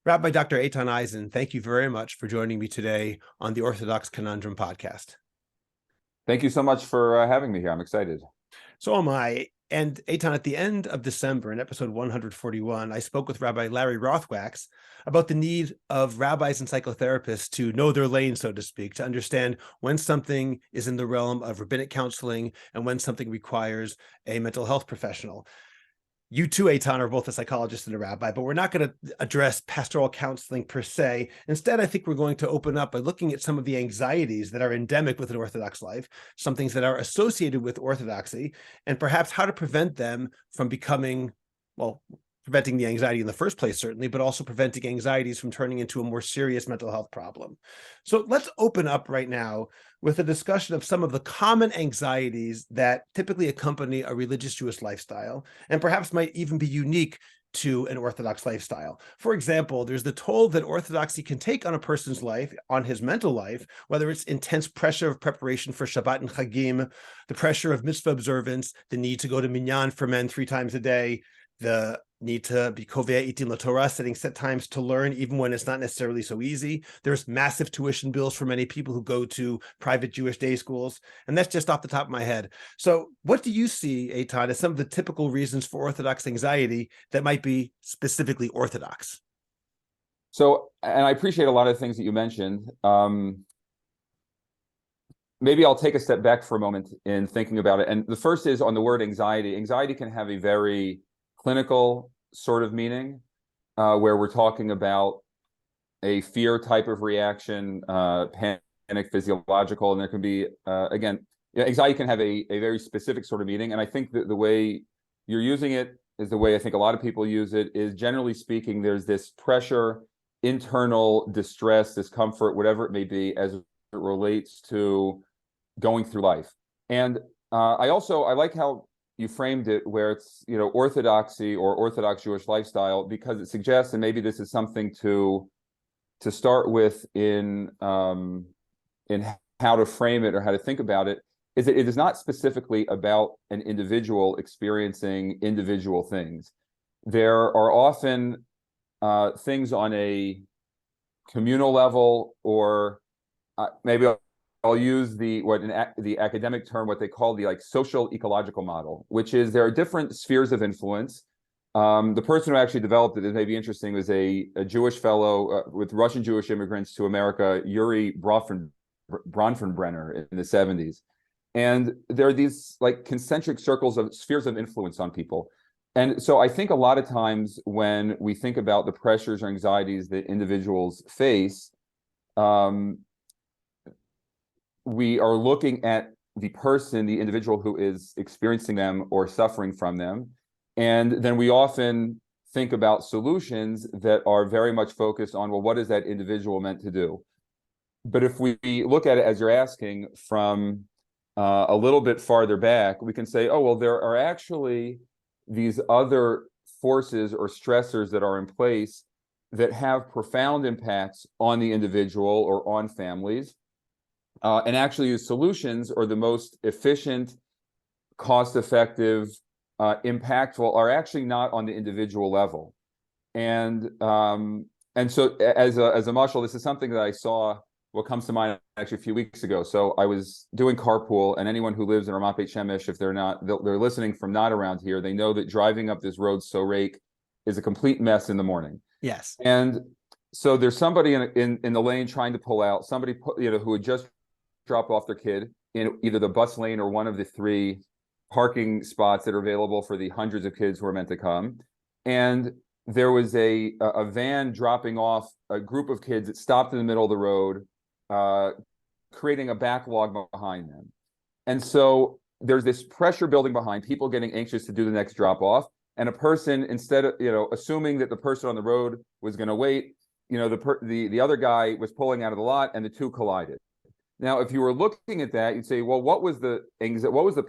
Rabbi Dr. Eitan Eisen, thank you very much for joining me today on the Orthodox Conundrum podcast. Thank you so much for having me here. I'm excited. So am I. And Eitan, at the end of December, in episode 141, I spoke with Rabbi Larry Rothwax about the need of rabbis and psychotherapists to know their lane, so to speak, to understand when something is in the realm of rabbinic counseling and when something requires a mental health professional. You too, Eitan, are both a psychologist and a rabbi, but we're not going to address pastoral counseling per se. Instead, I think we're going to open up by looking at some of the anxieties that are endemic with an Orthodox life, some things that are associated with Orthodoxy, and perhaps how to prevent them from becoming, well, preventing the anxiety in the first place, certainly, but also preventing anxieties from turning into a more serious mental health problem. So let's open up right now with a discussion of some of the common anxieties that typically accompany a religious Jewish lifestyle, and perhaps might even be unique to an Orthodox lifestyle. For example, there's the toll that Orthodoxy can take on a person's life, on his mental life, whether it's intense pressure of preparation for Shabbat and Chagim, the pressure of mitzvah observance, the need to go to minyan for men 3 times a day, the need to be kovea itin la Torah, setting set times to learn, even when it's not necessarily so easy. There's massive tuition bills for many people who go to private Jewish day schools. And that's just off the top of my head. So what do you see, Eitan, as some of the typical reasons for Orthodox anxiety that might be specifically Orthodox? So, and I appreciate a lot of things that you mentioned. Maybe I'll take a step back for a moment in thinking about it. And the first is on the word anxiety. Anxiety can have a very clinical sort of meaning, where we're talking about a fear type of reaction, panic, physiological, and there can be, again, anxiety can have a very specific sort of meaning. And I think that the way you're using it is the way I think a lot of people use it, is generally speaking, there's this pressure, internal distress, discomfort, whatever it may be, as it relates to going through life. And I like how you framed it, where it's, Orthodoxy or Orthodox Jewish lifestyle, because it suggests, and maybe this is something to start with in how to frame it or how to think about it, is that it is not specifically about an individual experiencing individual things. There are often things on a communal level, or maybe I'll use the academic term, what they call the social ecological model, which is there are different spheres of influence. The person who actually developed it, may be interesting, was a Jewish fellow with Russian Jewish immigrants to America, Yuri Bronfenbrenner, in the 70s. And there are these concentric circles of spheres of influence on people. And so I think a lot of times when we think about the pressures or anxieties that individuals face, we are looking at the person, the individual who is experiencing them or suffering from them. And then we often think about solutions that are very much focused on, well, what is that individual meant to do? But if we look at it, as you're asking, from a little bit farther back, we can say, oh, well, there are actually these other forces or stressors that are in place that have profound impacts on the individual or on families. And actually, solutions, or the most efficient, cost-effective, impactful, are actually not on the individual level. And so, as a mashal, this is something that I saw. What comes to mind actually a few weeks ago. So I was doing carpool, and anyone who lives in Ramat Beit Shemesh, if they're listening from not around here, they know that driving up this road Sorek is a complete mess in the morning. Yes. And so there's somebody in the lane trying to pull out, somebody who had just drop off their kid in either the bus lane or one of the 3 parking spots that are available for the hundreds of kids who are meant to come. And there was a van dropping off a group of kids that stopped in the middle of the road, creating a backlog behind them. And so there's this pressure building behind, people getting anxious to do the next drop off. And a person, instead of, assuming that the person on the road was going to wait, the other guy was pulling out of the lot, and the 2 collided. Now, if you were looking at that, you'd say, well, what was the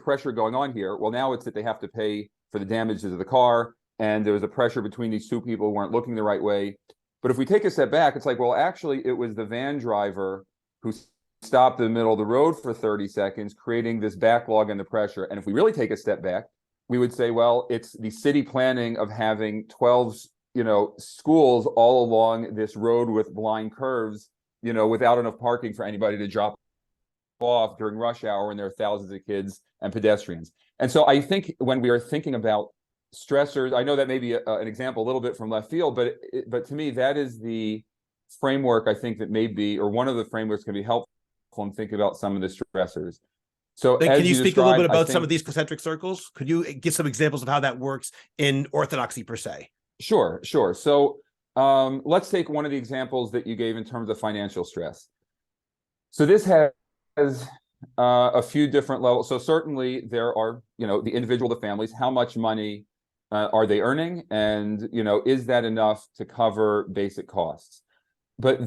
pressure going on here? Well, now it's that they have to pay for the damages of the car, and there was a pressure between these 2 people who weren't looking the right way. But if we take a step back, it's like, well, actually, it was the van driver who stopped in the middle of the road for 30 seconds, creating this backlog and the pressure. And if we really take a step back, we would say, well, it's the city planning of having 12 schools all along this road with blind curves, without enough parking for anybody to drop off during rush hour when there are thousands of kids and pedestrians. And so I think when we are thinking about stressors, I know that may be an example a little bit from left field, but to me, that is the framework I think that may be, or one of the frameworks can be helpful in thinking about some of the stressors. So can you speak a little bit about some of these concentric circles? Could you give some examples of how that works in Orthodoxy per se? Sure. So let's take one of the examples that you gave in terms of financial stress. So this has a few different levels. So certainly there are, the individual, the families, how much money are they earning? And, is that enough to cover basic costs? But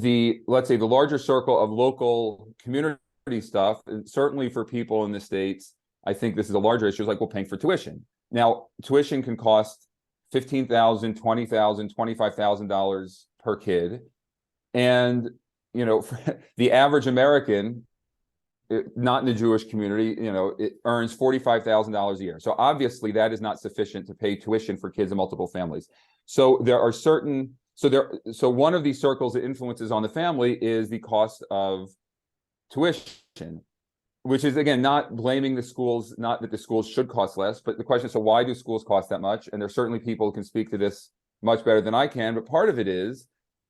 let's say the larger circle of local community stuff, certainly for people in the States, I think this is a larger issue, is like, well, paying for tuition. Now, tuition can cost $15,000, $20,000, $25,000 per kid. And, the average American, not in the Jewish community, it earns $45,000 a year. So obviously that is not sufficient to pay tuition for kids in multiple families. So there are certain, so one of these circles that influences on the family is the cost of tuition, which is, again, not blaming the schools, not that the schools should cost less, but the question is, so why do schools cost that much? And there's certainly people who can speak to this much better than I can, but part of it is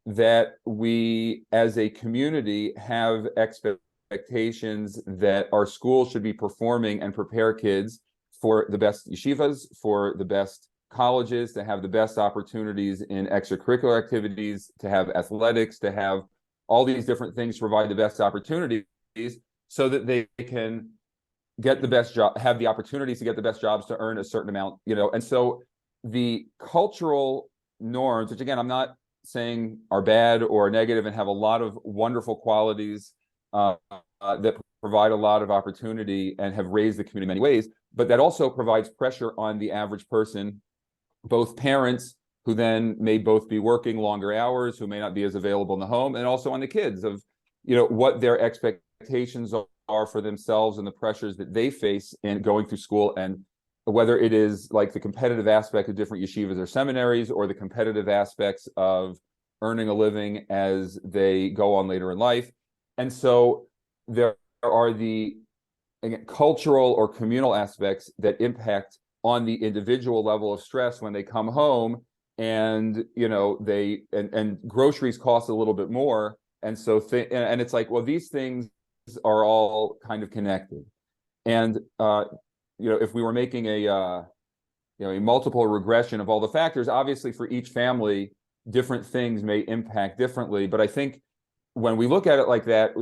that we as a community have expectations that our schools should be performing and prepare kids for the best yeshivas, for the best colleges, to have the best opportunities in extracurricular activities, to have athletics, to have all these different things to provide the best opportunities so that they can get the best job, have the opportunities to get the best jobs, to earn a certain amount, and so the cultural norms, which again, I'm not saying are bad or negative and have a lot of wonderful qualities that provide a lot of opportunity and have raised the community in many ways, but that also provides pressure on the average person, both parents who then may both be working longer hours, who may not be as available in the home, and also on the kids of, what their expectations are for themselves and the pressures that they face in going through school, and whether it is like the competitive aspect of different yeshivas or seminaries, or the competitive aspects of earning a living as they go on later in life. And so there are the, again, cultural or communal aspects that impact on the individual level of stress when they come home, and they and groceries cost a little bit more, and so and it's like, well, these things are all kind of connected. And if we were making a multiple regression of all the factors, obviously for each family different things may impact differently, but I think when we look at it like that,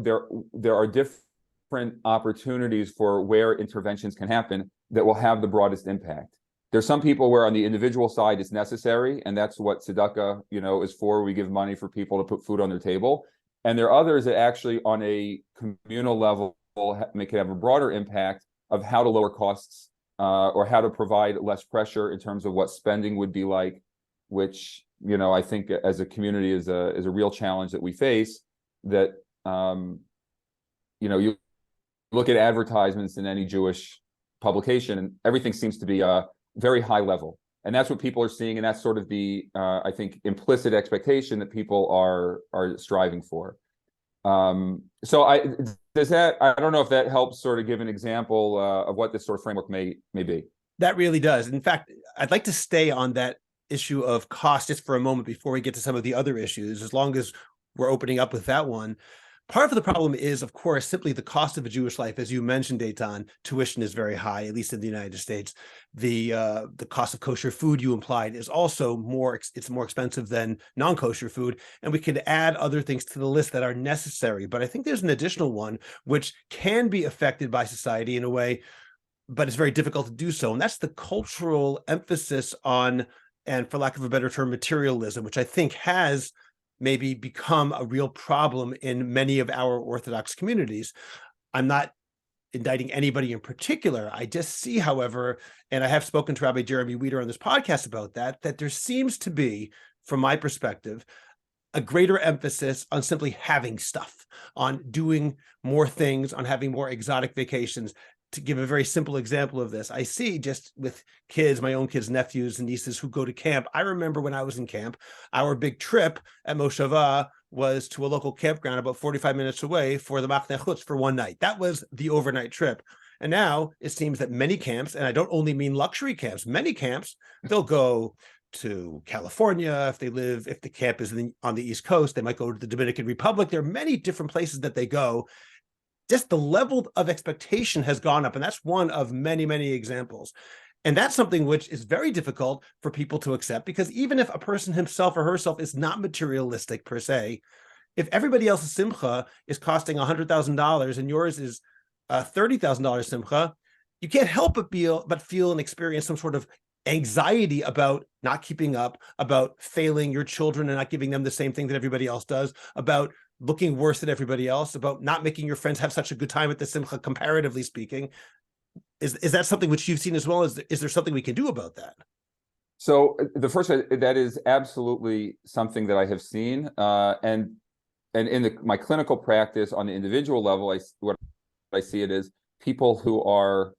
there are different opportunities for where interventions can happen that will have the broadest impact. There's some people where on the individual side it's necessary, and that's what tzedakah, is for. We give money for people to put food on their table. And there are others that actually on a communal level can have a broader impact of how to lower costs or how to provide less pressure in terms of what spending would be like, which, I think as a community is a real challenge that we face. That, you look at advertisements in any Jewish publication, and everything seems to be very high level. And that's what people are seeing. And that's sort of the, I think, implicit expectation that people are striving for. So I don't know if that helps sort of give an example of what this sort of framework may be. That really does. In fact, I'd like to stay on that issue of cost just for a moment before we get to some of the other issues, as long as we're opening up with that one. Part of the problem is, of course, simply the cost of a Jewish life. As you mentioned, Eitan, tuition is very high, at least in the United States. The cost of kosher food, you implied, is also more expensive than non-kosher food. And we could add other things to the list that are necessary. But I think there's an additional one which can be affected by society in a way, but it's very difficult to do so. And that's the cultural emphasis on, and for lack of a better term, materialism, which I think has maybe become a real problem in many of our Orthodox communities. I'm not indicting anybody in particular. I just see, however, and I have spoken to Rabbi Jeremy Weider on this podcast about that there seems to be, from my perspective, a greater emphasis on simply having stuff, on doing more things, on having more exotic vacations, to give a very simple example of this, I see just with kids, my own kids, nephews and nieces who go to camp. I remember when I was in camp, our big trip at Moshava was to a local campground about 45 minutes away for the Machne Chutz for one night. That was the overnight trip. And now it seems that many camps, and I don't only mean luxury camps, many camps, they'll go to California if the camp is on the East Coast, they might go to the Dominican Republic. There are many different places that they go. Just the level of expectation has gone up, and that's one of many, many examples. And that's something which is very difficult for people to accept, because even if a person himself or herself is not materialistic per se, if everybody else's simcha is costing $100,000 and yours is $30,000 simcha, you can't help but feel and experience some sort of anxiety about not keeping up, about failing your children and not giving them the same thing that everybody else does, about looking worse than everybody else, about not making your friends have such a good time at the simcha, comparatively speaking. Is that something which you've seen as well? Is there something we can do about that? So the first, that is absolutely something that I have seen, and in my clinical practice on the individual level, what I see it is people who are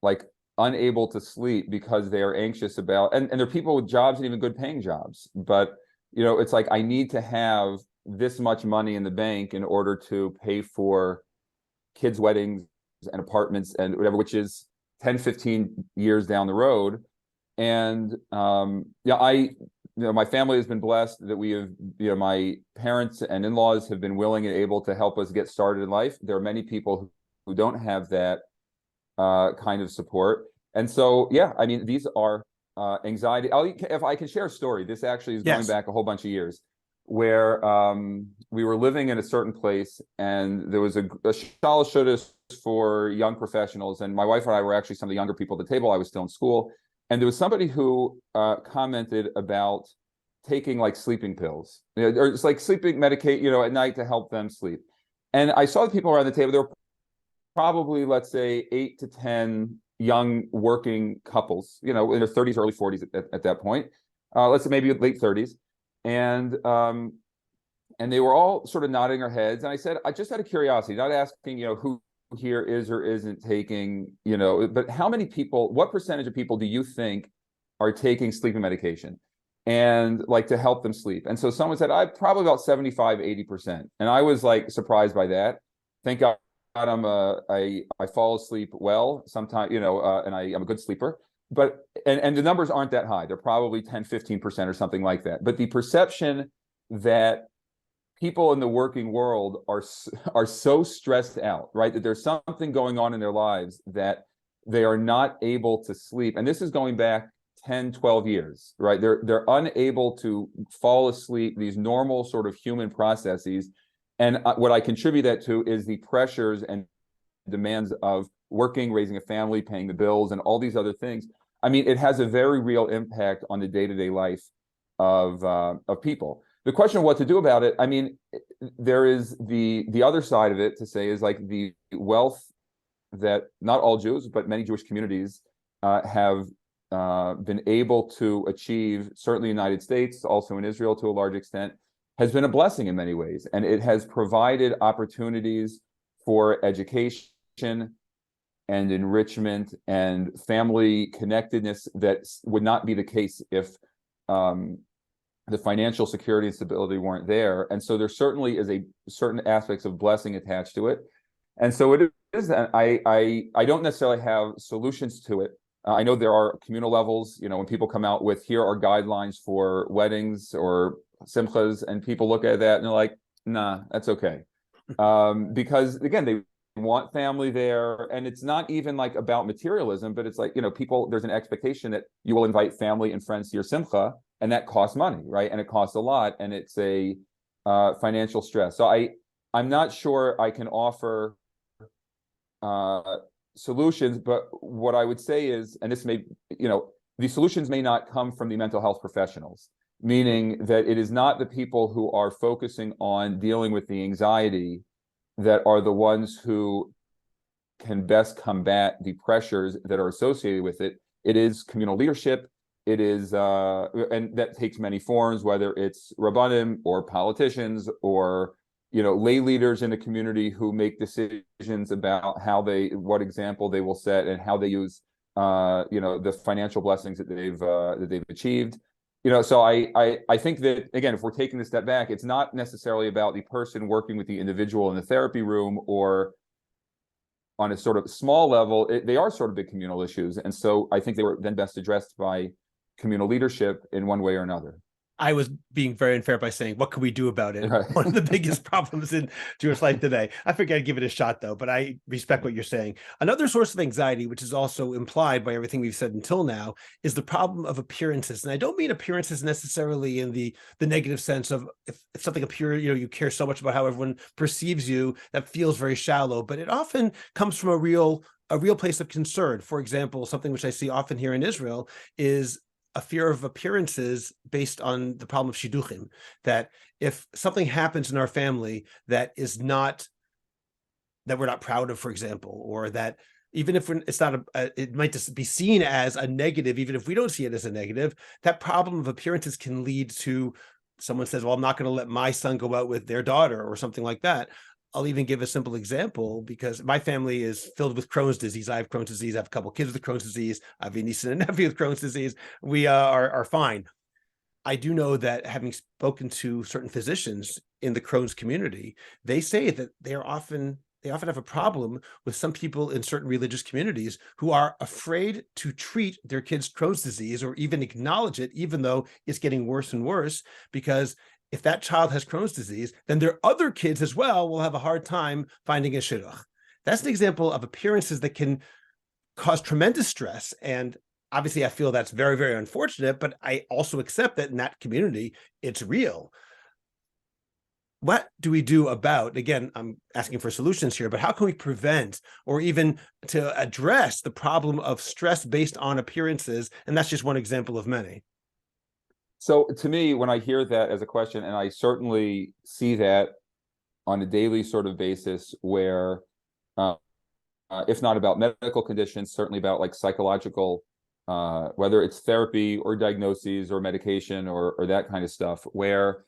like unable to sleep because they are anxious about, and they're people with jobs and even good paying jobs, but it's like, I need to have this much money in the bank in order to pay for kids' weddings and apartments and whatever, which is 10, 15 years down the road. And my family has been blessed that we have, my parents and in-laws have been willing and able to help us get started in life. There are many people who don't have that kind of support. And so, I mean, these are anxiety. If I can share a story, this actually is going back a whole bunch of years, where we were living in a certain place, and there was a shalosh for young professionals, and my wife and I were actually some of the younger people at the table. I was still in school, and there was somebody who commented about taking like sleeping pills, or it's like sleeping medicate, at night to help them sleep. And I saw the people around the table. There were probably, let's say, 8 to 10 young working couples, in their 30s, early 40s at that point. Let's say maybe late 30s. And they were all sort of nodding their heads. And I said, I just out of curiosity, not asking, who here is or isn't taking, but how many people, what percentage of people do you think are taking sleeping medication and like to help them sleep? And so someone said, I probably about 75, 80%. And I was like surprised by that. Thank God I fall asleep well sometimes, and I'm a good sleeper. But and the numbers aren't that high. They're probably 10, 15% or something like that. But the perception that people in the working world are so stressed out, right? That there's something going on in their lives that they are not able to sleep. And this is going back 10, 12 years, right? They're unable to fall asleep, these normal sort of human processes. And what I contribute that to is the pressures and demands of working, raising a family, paying the bills, and all these other things. I mean, it has a very real impact on the day-to-day life of people. The question of what to do about it, I mean, there is the other side of it to say is like the wealth that not all Jews, but many Jewish communities have been able to achieve, certainly in the United States, also in Israel to a large extent, has been a blessing in many ways. And it has provided opportunities for education and enrichment and family connectedness that would not be the case if the financial security and stability weren't there. And so there certainly is a certain aspects of blessing attached to it. And so it is, I don't necessarily have solutions to it. I know there are communal levels, when people come out with, here are guidelines for weddings or simchas, and people look at that and they're like, nah, that's okay. Because again, they want family there, and it's not even like about materialism, but it's like, people, there's an expectation that you will invite family and friends to your simcha, and that costs money, right? And it costs a lot, and it's a financial stress. So I'm not sure I can offer solutions, but what I would say is, and this may, the solutions may not come from the mental health professionals, meaning that it is not the people who are focusing on dealing with the anxiety that are the ones who can best combat the pressures that are associated with it. It is communal leadership. It is, and that takes many forms, whether it's rabbanim or politicians or lay leaders in the community who make decisions about what example they will set and how they use, the financial blessings that they've achieved. So I think that, again, if we're taking a step back, it's not necessarily about the person working with the individual in the therapy room or on a sort of small level. They are sort of big communal issues. And so I think they were then best addressed by communal leadership in one way or another. I was being very unfair by saying, what can we do about it? Right. One of the biggest problems in Jewish life today. I figured I'd give it a shot, though, but I respect what you're saying. Another source of anxiety, which is also implied by everything we've said until now, is the problem of appearances. And I don't mean appearances necessarily in the negative sense of if something appears, you care so much about how everyone perceives you, that feels very shallow, but it often comes from a real place of concern. For example, something which I see often here in Israel is a fear of appearances based on the problem of shidduchim, that if something happens in our family that we're not proud of, for example, or that even if it's not it might just be seen as a negative, even if we don't see it as a negative, that problem of appearances can lead to someone says, well, I'm not going to let my son go out with their daughter or something like that. I'll even give a simple example because my family is filled with Crohn's disease. I have Crohn's disease. I have a couple of kids with Crohn's disease. I have a niece and a nephew with Crohn's disease. We are fine. I do know that having spoken to certain physicians in the Crohn's community, they say that they often have a problem with some people in certain religious communities who are afraid to treat their kids' Crohn's disease or even acknowledge it, even though it's getting worse and worse, because if that child has Crohn's disease, then their other kids as well will have a hard time finding a shidduch. That's an example of appearances that can cause tremendous stress. And obviously, I feel that's very, very unfortunate, but I also accept that in that community, it's real. What do we do about, again, I'm asking for solutions here, but how can we prevent or even to address the problem of stress based on appearances? And that's just one example of many. So to me, when I hear that as a question, and I certainly see that on a daily sort of basis where, if not about medical conditions, certainly about like psychological, whether it's therapy or diagnoses or medication or that kind of stuff, where,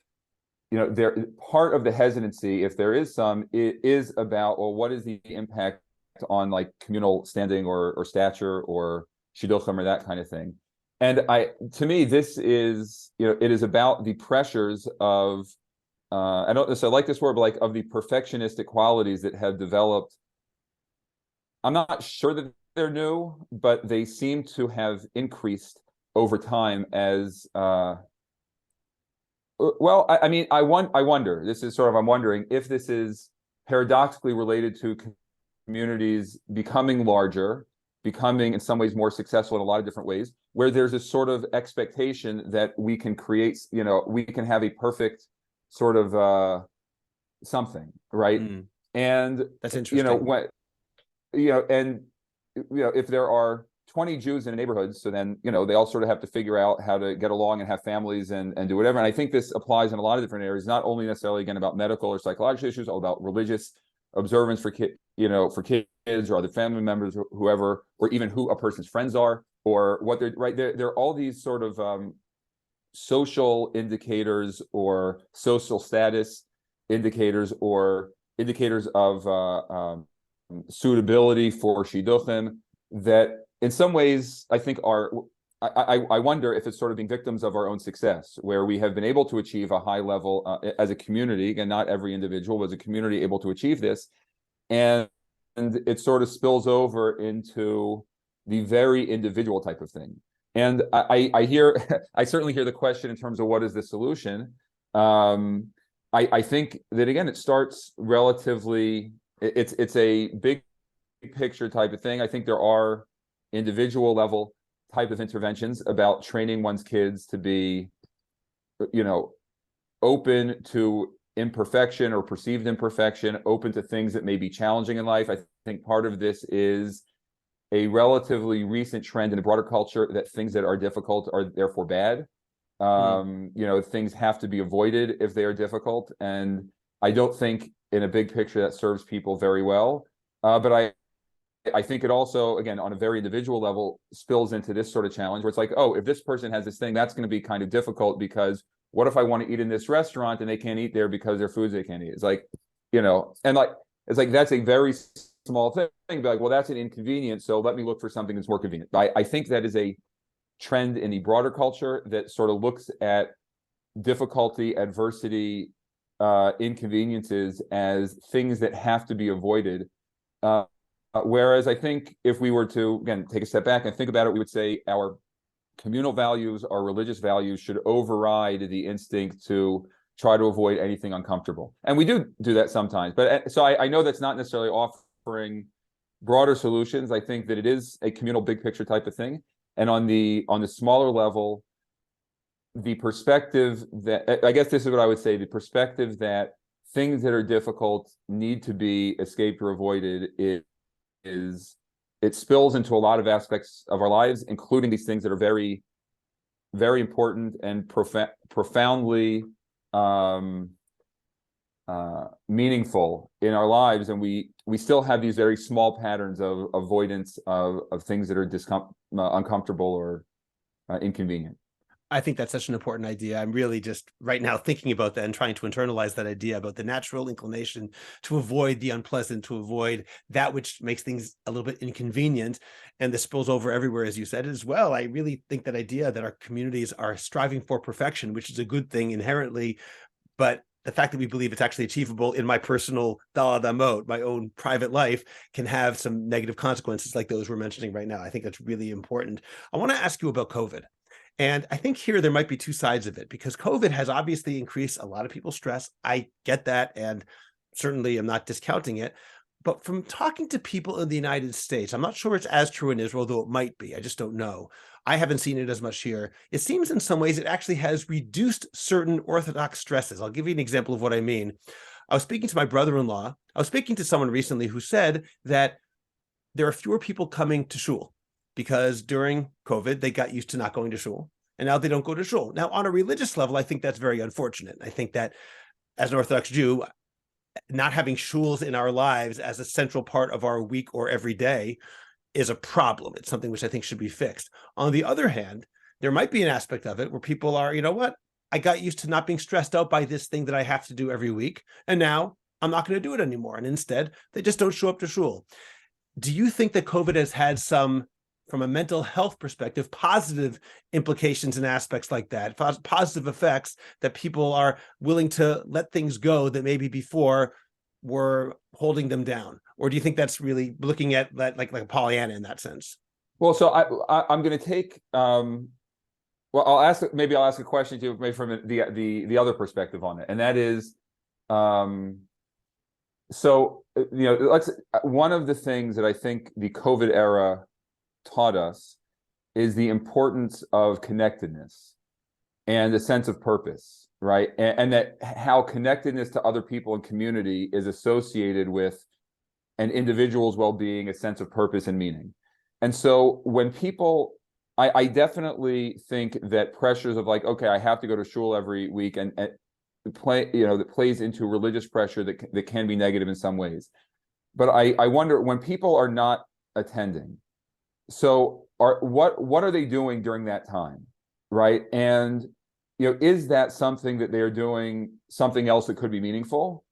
part of the hesitancy, if there is some, it is about, well, what is the impact on like communal standing or stature or shidduchim or that kind of thing. And to me, this is, it is about the pressures of, I don't necessarily like this word, but like of the perfectionistic qualities that have developed. I'm not sure that they're new, but they seem to have increased over time as, I wonder, this is sort of, I'm wondering if this is paradoxically related to communities becoming larger, becoming in some ways more successful in a lot of different ways, where there's a sort of expectation that we can create, we can have a perfect sort of something, right? And that's interesting. If there are 20 Jews in a neighborhood, so then, they all sort of have to figure out how to get along and have families and do whatever. And I think this applies in a lot of different areas, not only necessarily, again, about medical or psychological issues, all about religious observance for kids or other family members, or whoever, or even who a person's friends are, or what they're right. There are all these sort of social indicators or social status indicators or indicators of suitability for shidduchim that in some ways I think are, I wonder if it's sort of being victims of our own success, where we have been able to achieve a high level as a community, again, not every individual, but as a community able to achieve this. And it sort of spills over into the very individual type of thing. And I certainly hear the question in terms of what is the solution. I think that, again, it starts relatively, it's a big picture type of thing. I think there are individual level type of interventions about training one's kids to be, open to imperfection or perceived imperfection, open to things that may be challenging in life. I think part of this is a relatively recent trend in the broader culture that things that are difficult are therefore bad. Things have to be avoided if they are difficult. And I don't think in a big picture that serves people very well. But I think it also, again, on a very individual level, spills into this sort of challenge where it's like, oh, if this person has this thing, that's going to be kind of difficult because what if I want to eat in this restaurant and they can't eat there because their foods they can't eat? It's like, and like, it's like, that's a very small thing. Be like, well, that's an inconvenience, so let me look for something that's more convenient. I think that is a trend in the broader culture that sort of looks at difficulty, adversity, inconveniences as things that have to be avoided. Whereas I think if we were to, again, take a step back and think about it, we would say our communal values, our religious values should override the instinct to try to avoid anything uncomfortable. And we do that sometimes. But so I know that's not necessarily offering broader solutions. I think that it is a communal big picture type of thing. And on the smaller level, the perspective that, I guess this is what I would say, the perspective that things that are difficult need to be escaped or avoided it spills into a lot of aspects of our lives, including these things that are very, very important and profoundly meaningful in our lives. And we still have these very small patterns of avoidance of things that are uncomfortable or inconvenient. I think that's such an important idea. I'm really just right now thinking about that and trying to internalize that idea about the natural inclination to avoid the unpleasant, to avoid that which makes things a little bit inconvenient. And this spills over everywhere, as you said as well. I really think that idea that our communities are striving for perfection, which is a good thing inherently, but the fact that we believe it's actually achievable in my personal dalad amot, my own private life, can have some negative consequences like those we're mentioning right now. I think that's really important. I want to ask you about COVID. And I think here there might be two sides of it, because COVID has obviously increased a lot of people's stress. I get that, and certainly I'm not discounting it. But from talking to people in the United States, I'm not sure it's as true in Israel, though it might be. I just don't know. I haven't seen it as much here. It seems in some ways it actually has reduced certain Orthodox stresses. I'll give you an example of what I mean. I was speaking to my brother-in-law. I was speaking to someone recently who said that there are fewer people coming to shul, because during COVID, they got used to not going to shul, and now they don't go to shul. Now, on a religious level, I think that's very unfortunate. I think that as an Orthodox Jew, not having shuls in our lives as a central part of our week or every day is a problem. It's something which I think should be fixed. On the other hand, there might be an aspect of it where people are, you know what? I got used to not being stressed out by this thing that I have to do every week, and now I'm not going to do it anymore. And instead, they just don't show up to shul. Do you think that COVID has had some, from a mental health perspective, positive implications and aspects like that, positive effects that people are willing to let things go that maybe before were holding them down? Or do you think that's really looking at that like a Pollyanna in that sense? Well, so I'm going to take, well, I'll ask a question to you maybe from the other perspective on it. And that is, so, one of the things that I think the COVID era taught us is the importance of connectedness and a sense of purpose, right? And that how connectedness to other people and community is associated with an individual's well-being, a sense of purpose and meaning. And so when people, I definitely think that pressures of like, okay, I have to go to shul every week and that plays into religious pressure that can be negative in some ways. But I wonder, when people are not attending, so what are they doing during that time, right? And is that something that they are doing something else that could be meaningful,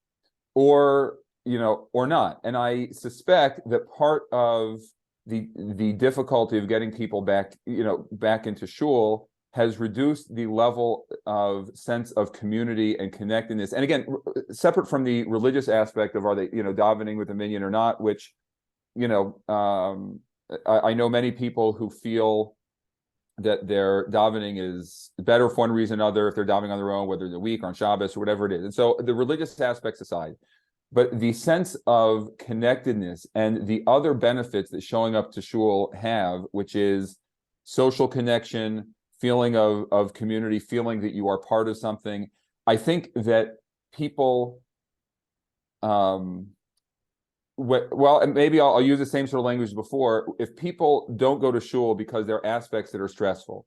or not? And I suspect that part of the difficulty of getting people back into shul has reduced the level of sense of community and connectedness. And again, separate from the religious aspect of are they davening with a minyan or not, which I know many people who feel that their davening is better for one reason or another if they're davening on their own, whether they're week or on Shabbos or whatever it is. And so the religious aspects aside, but the sense of connectedness and the other benefits that showing up to shul have, which is social connection, feeling of community, feeling that you are part of something. I think that people, well, and maybe I'll use the same sort of language as before. If people don't go to shul because there are aspects that are stressful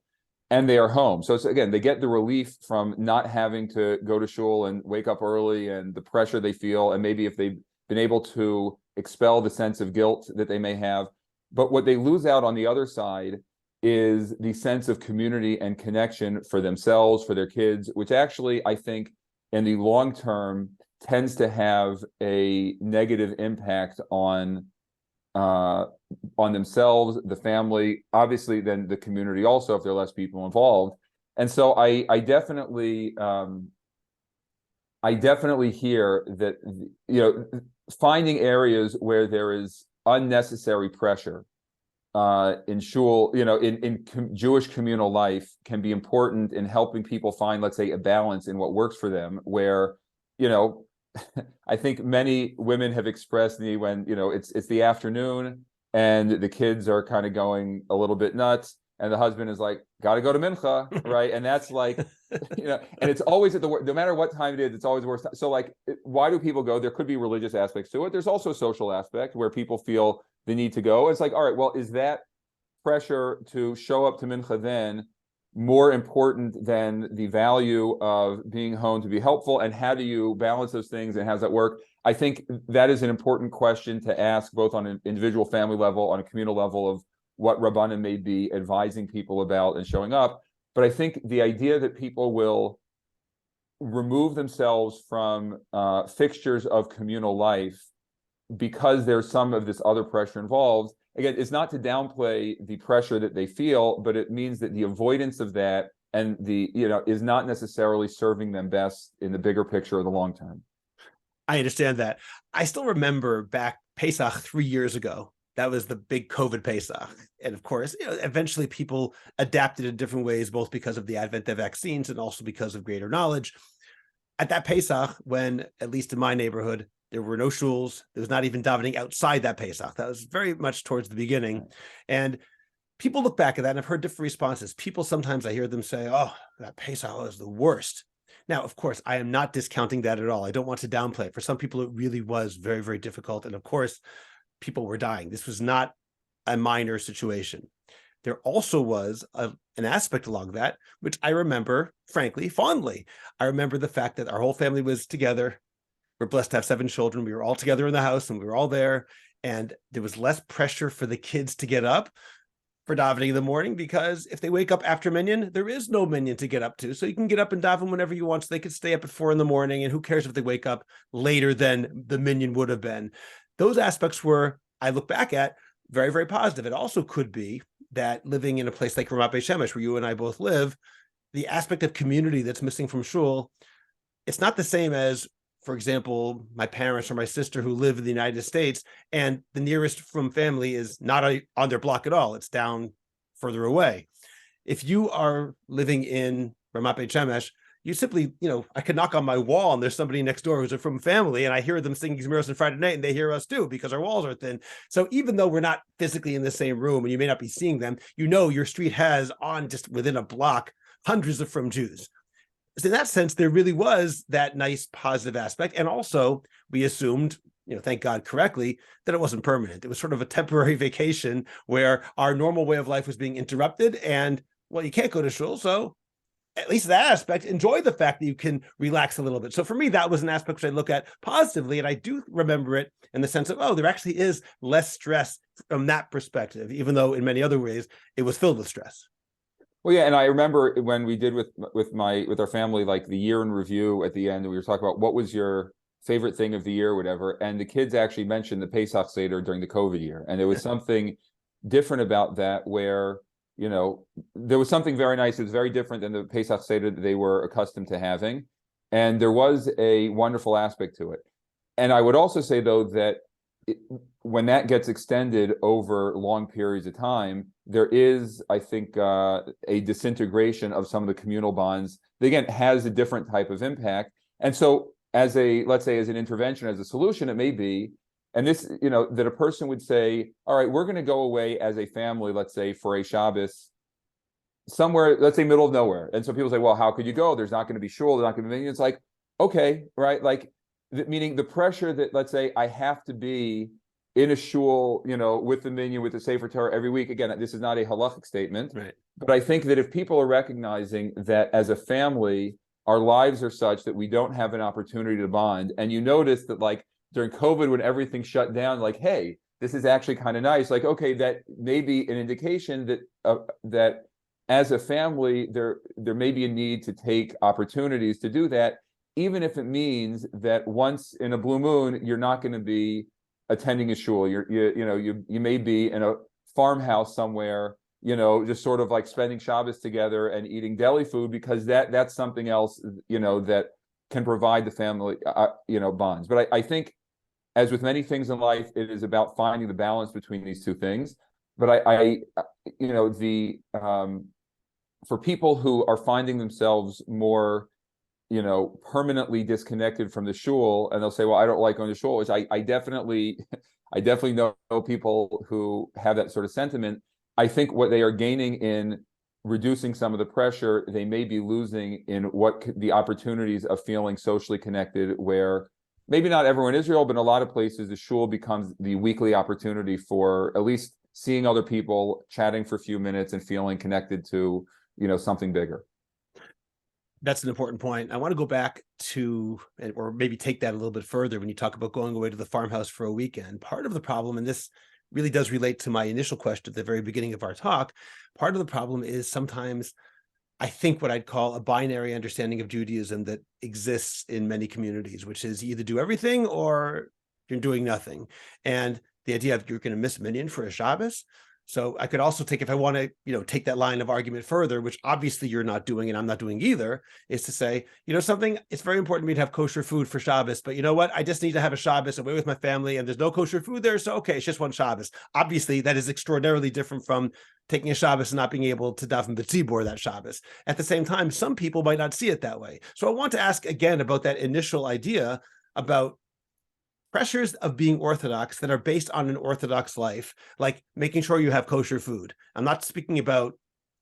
and they are home. So again, they get the relief from not having to go to shul and wake up early and the pressure they feel. And maybe if they've been able to expel the sense of guilt that they may have. But what they lose out on the other side is the sense of community and connection for themselves, for their kids, which actually, I think, in the long term, tends to have a negative impact on themselves, the family, obviously, then the community also, if there are less people involved. And so I definitely hear that, finding areas where there is unnecessary pressure in shul, in Jewish communal life can be important in helping people find, let's say, a balance in what works for them, where, I think many women have expressed me when, it's the afternoon and the kids are kind of going a little bit nuts, and the husband is like, got to go to mincha, right? And that's like, and it's always at the worst, no matter what time it is, it's always the worst time. So like, why do people go? There could be religious aspects to it. There's also a social aspect where people feel the need to go. It's like, all right, well, is that pressure to show up to mincha then more important than the value of being home to be helpful? And how do you balance those things, and how does that work? I think that is an important question to ask, both on an individual family level, on a communal level, of what Rabbanim may be advising people about and showing up. But I think the idea that people will remove themselves from fixtures of communal life because there's some of this other pressure involved, again, it's not to downplay the pressure that they feel, but it means that the avoidance of that and is not necessarily serving them best in the bigger picture of the long term. I understand that. I still remember back Pesach 3 years ago. That was the big COVID Pesach. And of course, eventually people adapted in different ways, both because of the advent of vaccines and also because of greater knowledge. At that Pesach, when, at least in my neighborhood, there were no shuls, there was not even davening outside that Pesach. That was very much towards the beginning. And people look back at that, and I've heard different responses. People, sometimes I hear them say, oh, that Pesach was the worst. Now, of course, I am not discounting that at all. I don't want to downplay it. For some people, it really was very, very difficult. And of course, people were dying. This was not a minor situation. There also was an aspect along that, which I remember, frankly, fondly. I remember the fact that our whole family was together. We're blessed to have 7 children. We were all together in the house, and we were all there. And there was less pressure for the kids to get up for davening in the morning, because if they wake up after minyan, there is no minyan to get up to. So you can get up and daven whenever you want. So they could stay up at 4 a.m. and who cares if they wake up later than the minyan would have been. Those aspects were, I look back at, very, very positive. It also could be that living in a place like Ramat Beit Shemesh, where you and I both live, the aspect of community that's missing from shul, it's not the same as, for example, my parents or my sister who live in the United States, and the nearest from family is not on their block at all. It's down further away. If you are living in Ramat Beit Shemesh, you simply, I could knock on my wall and there's somebody next door who's from family, and I hear them singing Zmiros on Friday night, and they hear us too, because our walls are thin. So even though we're not physically in the same room and you may not be seeing them, your street has, on just within a block, hundreds of from Jews. So in that sense, there really was that nice positive aspect. And also we assumed, thank God correctly, that it wasn't permanent. It was sort of a temporary vacation where our normal way of life was being interrupted, and well, you can't go to shul, so at least that aspect, enjoy the fact that you can relax a little bit. So for me, that was an aspect which I look at positively, and I do remember it in the sense of, oh, there actually is less stress from that perspective, even though in many other ways it was filled with stress. Well, yeah, and I remember when we did with our family, like the year in review at the end, we were talking about what was your favorite thing of the year, whatever, and the kids actually mentioned the Pesach Seder during the COVID year, and there was something different about that where, there was something very nice. It was very different than the Pesach Seder that they were accustomed to having, and there was a wonderful aspect to it. And I would also say, though, that when that gets extended over long periods of time, there is, I think, a disintegration of some of the communal bonds that, again, has a different type of impact. And so let's say as an intervention, as a solution, it may be, and this, that a person would say, all right, we're going to go away as a family, let's say for a Shabbos, somewhere, let's say middle of nowhere. And so people say, well, how could you go? There's not going to be shul, there's not going to be, it's like, okay, right? Like, meaning the pressure that, let's say, I have to be in a shul, with the minyan, with the Sefer Torah every week. Again, this is not a halachic statement, right? But I think that if people are recognizing that as a family, our lives are such that we don't have an opportunity to bond, and you notice that, like, during COVID, when everything shut down, like, hey, this is actually kind of nice. Like, okay, that may be an indication that as a family, there may be a need to take opportunities to do that, even if it means that once in a blue moon, you're not going to be attending a shul. You may be in a farmhouse somewhere, just sort of like spending Shabbos together and eating deli food, because that's something else, that can provide the family, bonds. But I think, as with many things in life, it is about finding the balance between these two things. But for people who are finding themselves more, permanently disconnected from the shul, and they'll say, well, I don't like going to shul, which I definitely know people who have that sort of sentiment. I think what they are gaining in reducing some of the pressure, they may be losing in the opportunities of feeling socially connected, where maybe not everyone in Israel, but in a lot of places, the shul becomes the weekly opportunity for at least seeing other people, chatting for a few minutes, and feeling connected to, something bigger. That's an important point. I want to go back to, or maybe take that a little bit further, when you talk about going away to the farmhouse for a weekend. Part of the problem, and this really does relate to my initial question at the very beginning of our talk, part of the problem is sometimes, I think, what I'd call a binary understanding of Judaism that exists in many communities, which is you either do everything or you're doing nothing. And the idea of you're going to miss minyan for a Shabbos. So I could also take, if I want to, take that line of argument further, which obviously you're not doing and I'm not doing either, is to say, something, it's very important to me to have kosher food for Shabbos, but you know what? I just need to have a Shabbos away with my family and there's no kosher food there. So, okay, it's just one Shabbos. Obviously, that is extraordinarily different from taking a Shabbos and not being able to daven b'tzibur that Shabbos. At the same time, some people might not see it that way. So I want to ask again about that initial idea about pressures of being Orthodox that are based on an Orthodox life, like making sure you have kosher food. I'm not speaking about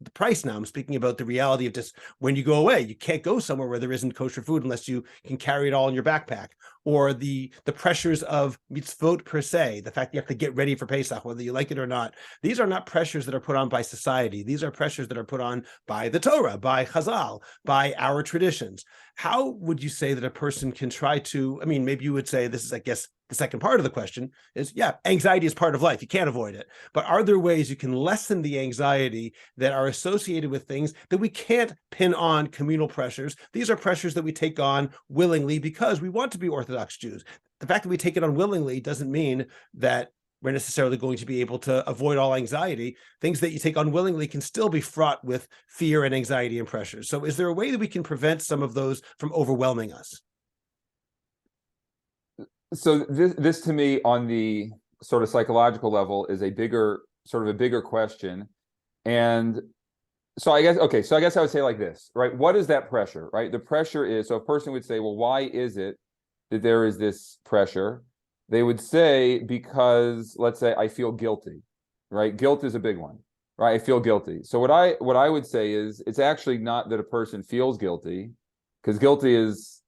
the price now. I'm speaking about the reality of just when you go away, you can't go somewhere where there isn't kosher food unless you can carry it all in your backpack. Or the pressures of mitzvot per se, the fact you have to get ready for Pesach, whether you like it or not. These are not pressures that are put on by society. These are pressures that are put on by the Torah, by Chazal, by our traditions. How would you say that a person can try to, maybe you would say, this is, I guess, the second part of the question is, yeah, anxiety is part of life. You can't avoid it. But are there ways you can lessen the anxiety that are associated with things that we can't pin on communal pressures? These are pressures that we take on willingly because we want to be Orthodox Jews. The fact that we take it on willingly doesn't mean that we're necessarily going to be able to avoid all anxiety. Things that you take unwillingly can still be fraught with fear and anxiety and pressures. So is there a way that we can prevent some of those from overwhelming us? So this to me, on the sort of psychological level, is a bigger question. And so I guess I would say like this, right? What is that pressure, right? The pressure is, so a person would say, well, why is it that there is this pressure? They would say, because, let's say, I feel guilty, right? Guilt is a big one, right? I feel guilty. So what I would say is, it's actually not that a person feels guilty, because guilty is,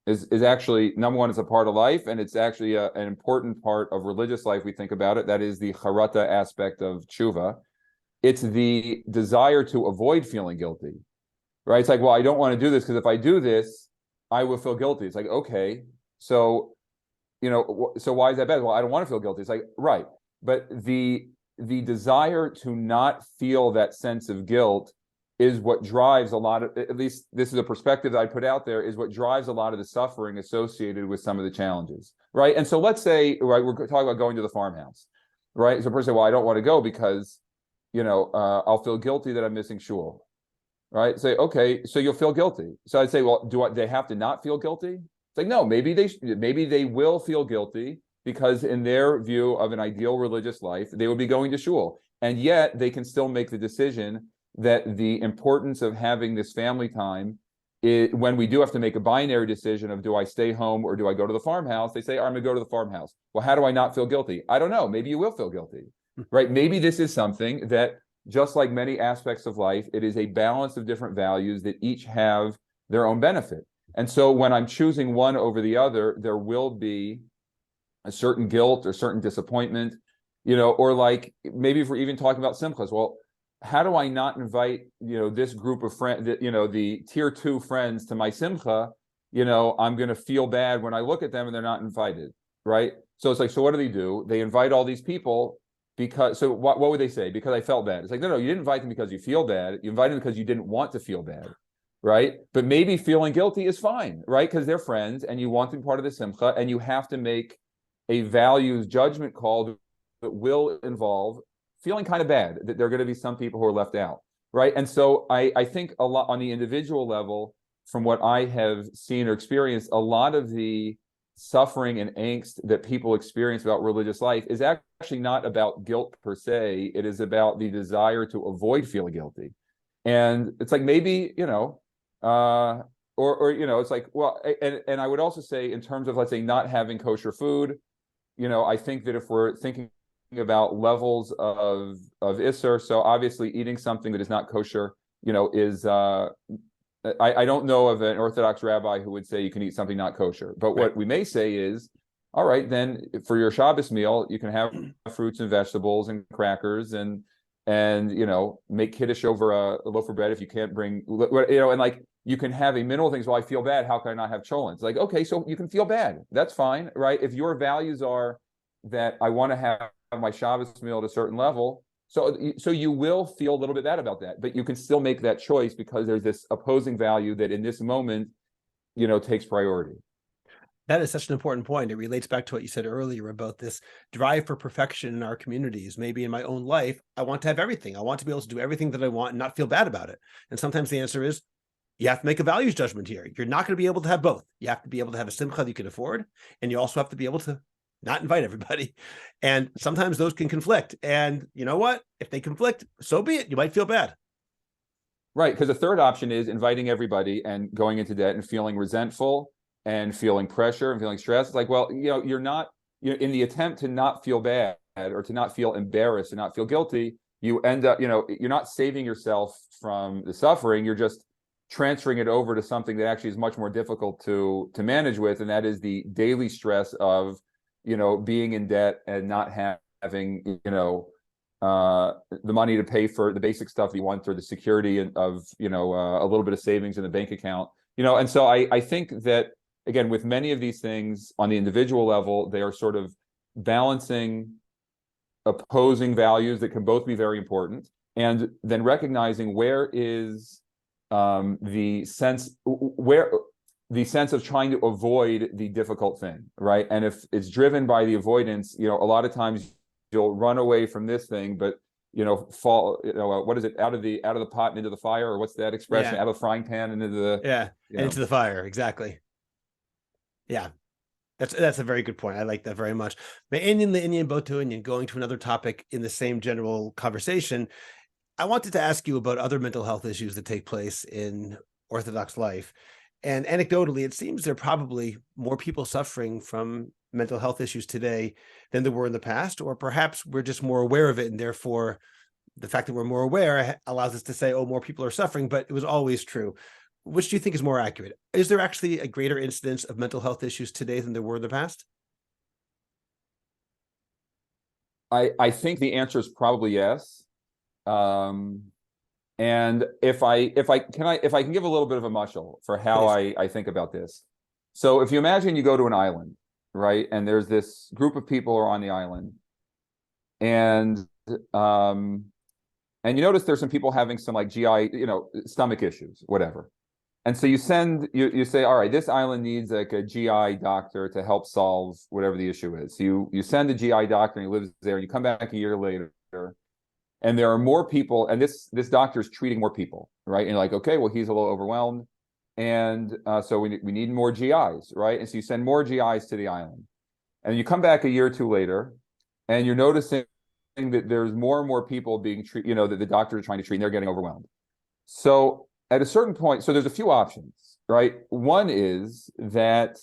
is actually, number one, it's a part of life, and it's actually an important part of religious life. We think about it. That is the charata aspect of tshuva. It's the desire to avoid feeling guilty, right? It's like, well, I don't want to do this because if I do this, I will feel guilty. It's like, okay, so why is that bad? Well, I don't want to feel guilty. It's like, right, but the desire to not feel that sense of guilt is what drives a lot of, at least this is a perspective that I put out there, is what drives a lot of the suffering associated with some of the challenges, right? And so let's say, right, we're talking about going to the farmhouse, right? So a person says, well, I don't want to go because, I'll feel guilty that I'm missing shul, right? Say, okay, so you'll feel guilty. So I'd say, well, they have to not feel guilty? It's like, no, maybe they will feel guilty because in their view of an ideal religious life, they would be going to shul. And yet they can still make the decision that the importance of having this family time, when we do have to make a binary decision of, do I stay home or do I go to the farmhouse? They say, I'm going to go to the farmhouse. Well, how do I not feel guilty? I don't know. Maybe you will feel guilty, right? Maybe this is something that, just like many aspects of life, it is a balance of different values that each have their own benefit. And so when I'm choosing one over the other, there will be a certain guilt or certain disappointment, or like, maybe if we're even talking about simchas, well, how do I not invite, this group of friends, the tier 2 friends to my simcha? I'm going to feel bad when I look at them and they're not invited, right? So it's like, so what do? They invite all these people because, so what would they say? Because I felt bad. It's like, no, you didn't invite them because you feel bad. You invited them because you didn't want to feel bad, right? But maybe feeling guilty is fine, right? Because they're friends and you want them part of the simcha, and you have to make a values judgment call that will involve feeling kind of bad, that there are going to be some people who are left out, right? And so I think a lot on the individual level, from what I have seen or experienced, a lot of the suffering and angst that people experience about religious life is actually not about guilt per se. It is about the desire to avoid feeling guilty. And it's like, maybe, it's like, well, and I would also say, in terms of, let's say, not having kosher food, I think that if we're thinking about levels of Isser, so obviously eating something that is not kosher, is I don't know of an Orthodox rabbi who would say you can eat something not kosher. But what we may say is, all right, then for your Shabbos meal, you can have fruits and vegetables and crackers and make kiddush over a loaf of bread if you can't bring, and like, you can have a minimal things. Well, I feel bad. How can I not have cholent? It's like, okay, so you can feel bad. That's fine, right? If your values are that I want to have my Shabbos meal at a certain level, so you will feel a little bit bad about that, but you can still make that choice because there's this opposing value that in this moment, takes priority. That is such an important point. It relates back to what you said earlier about this drive for perfection in our communities. Maybe in my own life, I want to have everything. I want to be able to do everything that I want and not feel bad about it. And sometimes the answer is, you have to make a values judgment here. You're not going to be able to have both. You have to be able to have a simcha that you can afford, and you also have to be able to not invite everybody. And sometimes those can conflict. And you know what? If they conflict, so be it. You might feel bad. Right. Because the third option is inviting everybody and going into debt and feeling resentful and feeling pressure and feeling stress. It's like, well, you're not, in the attempt to not feel bad or to not feel embarrassed and not feel guilty, you end up, you're not saving yourself from the suffering. You're just transferring it over to something that actually is much more difficult to manage with. And that is the daily stress of, being in debt and not having, the money to pay for the basic stuff that you want, or the security of, a little bit of savings in the bank account, and so I think that, again, with many of these things on the individual level, they are sort of balancing opposing values that can both be very important, and then recognizing where is the sense of trying to avoid the difficult thing, right? And if it's driven by the avoidance, a lot of times you'll run away from this thing, but fall, what is it, out of the pot and into the fire, or what's that expression? Out of the frying pan and into the into the fire. Exactly. Yeah. That's a very good point. I like that very much. Indian going to another topic in the same general conversation. I wanted to ask you about other mental health issues that take place in Orthodox life. And anecdotally, it seems there are probably more people suffering from mental health issues today than there were in the past, or perhaps we're just more aware of it. And therefore, the fact that we're more aware allows us to say, oh, more people are suffering, but it was always true. Which do you think is more accurate? Is there actually a greater incidence of mental health issues today than there were in the past? I think the answer is probably yes. And if I can give a little bit of a mushel for how I think about this. So if you imagine you go to an island, right, and there's this group of people who are on the island, and you notice there's some people having some like GI, stomach issues, whatever. And so you say, all right, this island needs like a GI doctor to help solve whatever the issue is. So you send a GI doctor and he lives there, and you come back a year later, and there are more people, and this doctor is treating more people, right? And you're like, okay, well, he's a little overwhelmed, and so we need more GIs, right? And so you send more GIs to the island, and you come back a year or two later, and you're noticing that there's more and more people being treated, that the doctors are trying to treat, and they're getting overwhelmed. So at a certain point, so there's a few options, right? One is that,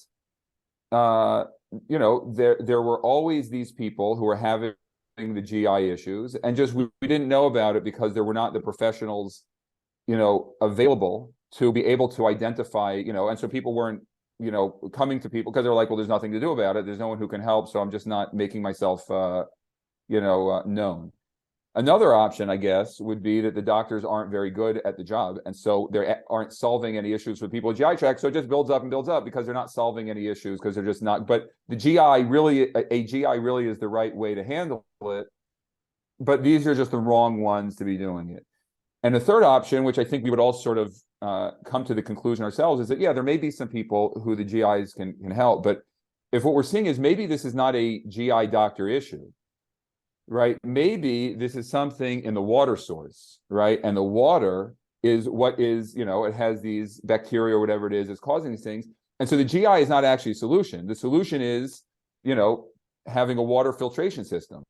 there were always these people who were having the GI issues, and just we didn't know about it because there were not the professionals, available to be able to identify, and so people weren't, coming to people because they're like, well, there's nothing to do about it. There's no one who can help, so I'm just not making myself, known. Another option, I guess, would be that the doctors aren't very good at the job, and so they aren't solving any issues for people with GI tract. So it just builds up and builds up because they're not solving any issues, because they're just not. But the GI really, a GI really is the right way to handle it. But these are just the wrong ones to be doing it. And the third option, which I think we would all sort of come to the conclusion ourselves, is that, yeah, there may be some people who the GIs can help. But if what we're seeing is maybe this is not a GI doctor issue, right? Maybe this is something in the water source, right? And the water is what is, it has these bacteria or whatever it is that's causing these things. And so the GI is not actually a solution. The solution is, having a water filtration system,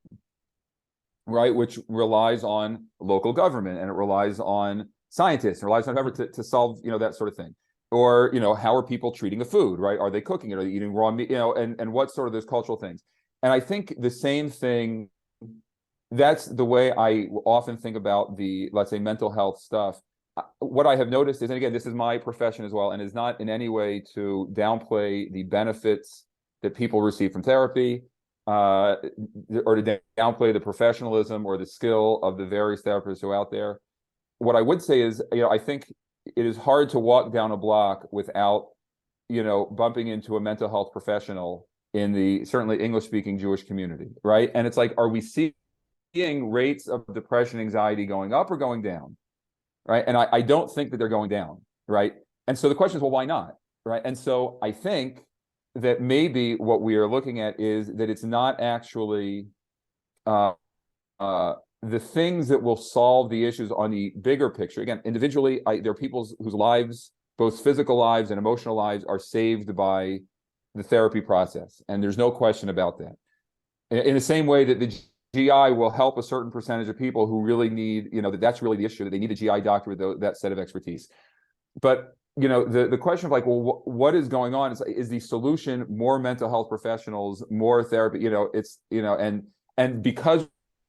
right? Which relies on local government, and it relies on scientists, and relies on whoever to solve, that sort of thing. Or, how are people treating the food, right? Are they cooking it? Are they eating raw meat? And what sort of those cultural things. And I think the same thing, that's the way I often think about the, let's say, mental health stuff. What I have noticed is, and again, this is my profession as well, and is not in any way to downplay the benefits that people receive from therapy, or to downplay the professionalism or the skill of the various therapists who are out there. What I would say is, I think it is hard to walk down a block without, bumping into a mental health professional in the certainly English-speaking Jewish community, right? And it's like, are we seeing rates of depression, anxiety going up or going down, right? And I don't think that they're going down, right? And so the question is, well, why not, right? And so I think that maybe what we are looking at is that it's not actually the things that will solve the issues on the bigger picture. Again, individually, there are people whose lives, both physical lives and emotional lives, are saved by the therapy process. And there's no question about that. In the same way that the GI will help a certain percentage of people who really need, that's really the issue, that they need a GI doctor with that set of expertise. But, the question of like, well, what is going on is the solution more mental health professionals, more therapy, and because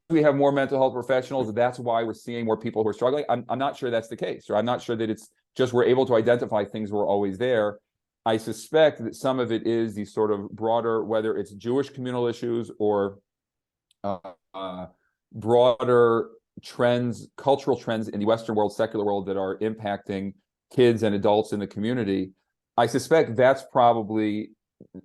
we have more mental health professionals, that's why we're seeing more people who are struggling. I'm not sure that's the case, or I'm not sure that it's just we're able to identify things were always there. I suspect that some of it is the sort of broader, whether it's Jewish communal issues or broader trends, cultural trends in the Western world, secular world, that are impacting kids and adults in the community. I suspect that's probably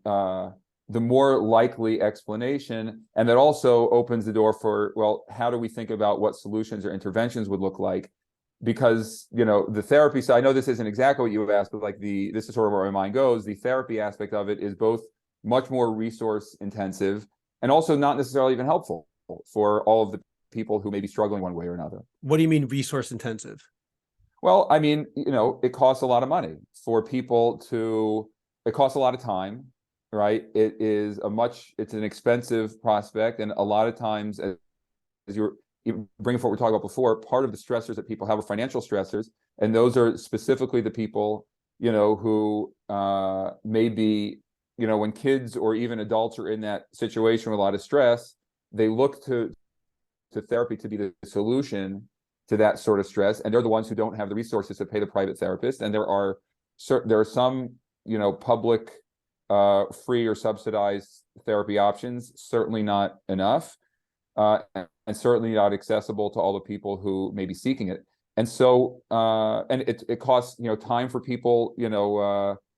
the more likely explanation. And that also opens the door for, well, how do we think about what solutions or interventions would look like? Because, the therapy side, I know this isn't exactly what you have asked, but like this is sort of where my mind goes. The therapy aspect of it is both much more resource intensive and also not necessarily even helpful for all of the people who may be struggling one way or another. What do you mean resource intensive? Well, I mean, it costs a lot of money for people it costs a lot of time, right? It's an expensive prospect. And a lot of times, as you bring up what we talked about before, part of the stressors that people have are financial stressors. And those are specifically the people, who may be, when kids or even adults are in that situation with a lot of stress, they look to therapy to be the solution to that sort of stress, and they're the ones who don't have the resources to pay the private therapist. And there are some, public, free or subsidized therapy options, certainly not enough, and certainly not accessible to all the people who may be seeking it. And so, and it costs, time for people,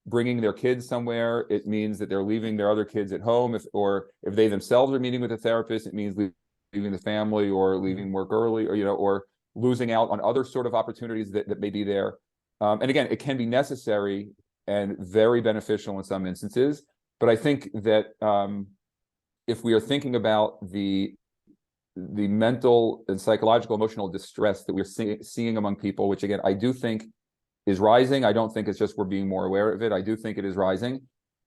bringing their kids somewhere. It means that they're leaving their other kids at home, if they themselves are meeting with a therapist, it means leaving the family or leaving work early, or losing out on other sort of opportunities that may be there. And again, it can be necessary and very beneficial in some instances. But I think that if we are thinking about the mental and psychological, emotional distress that we're seeing among people, which again, I do think is rising. I don't think it's just we're being more aware of it. I do think it is rising.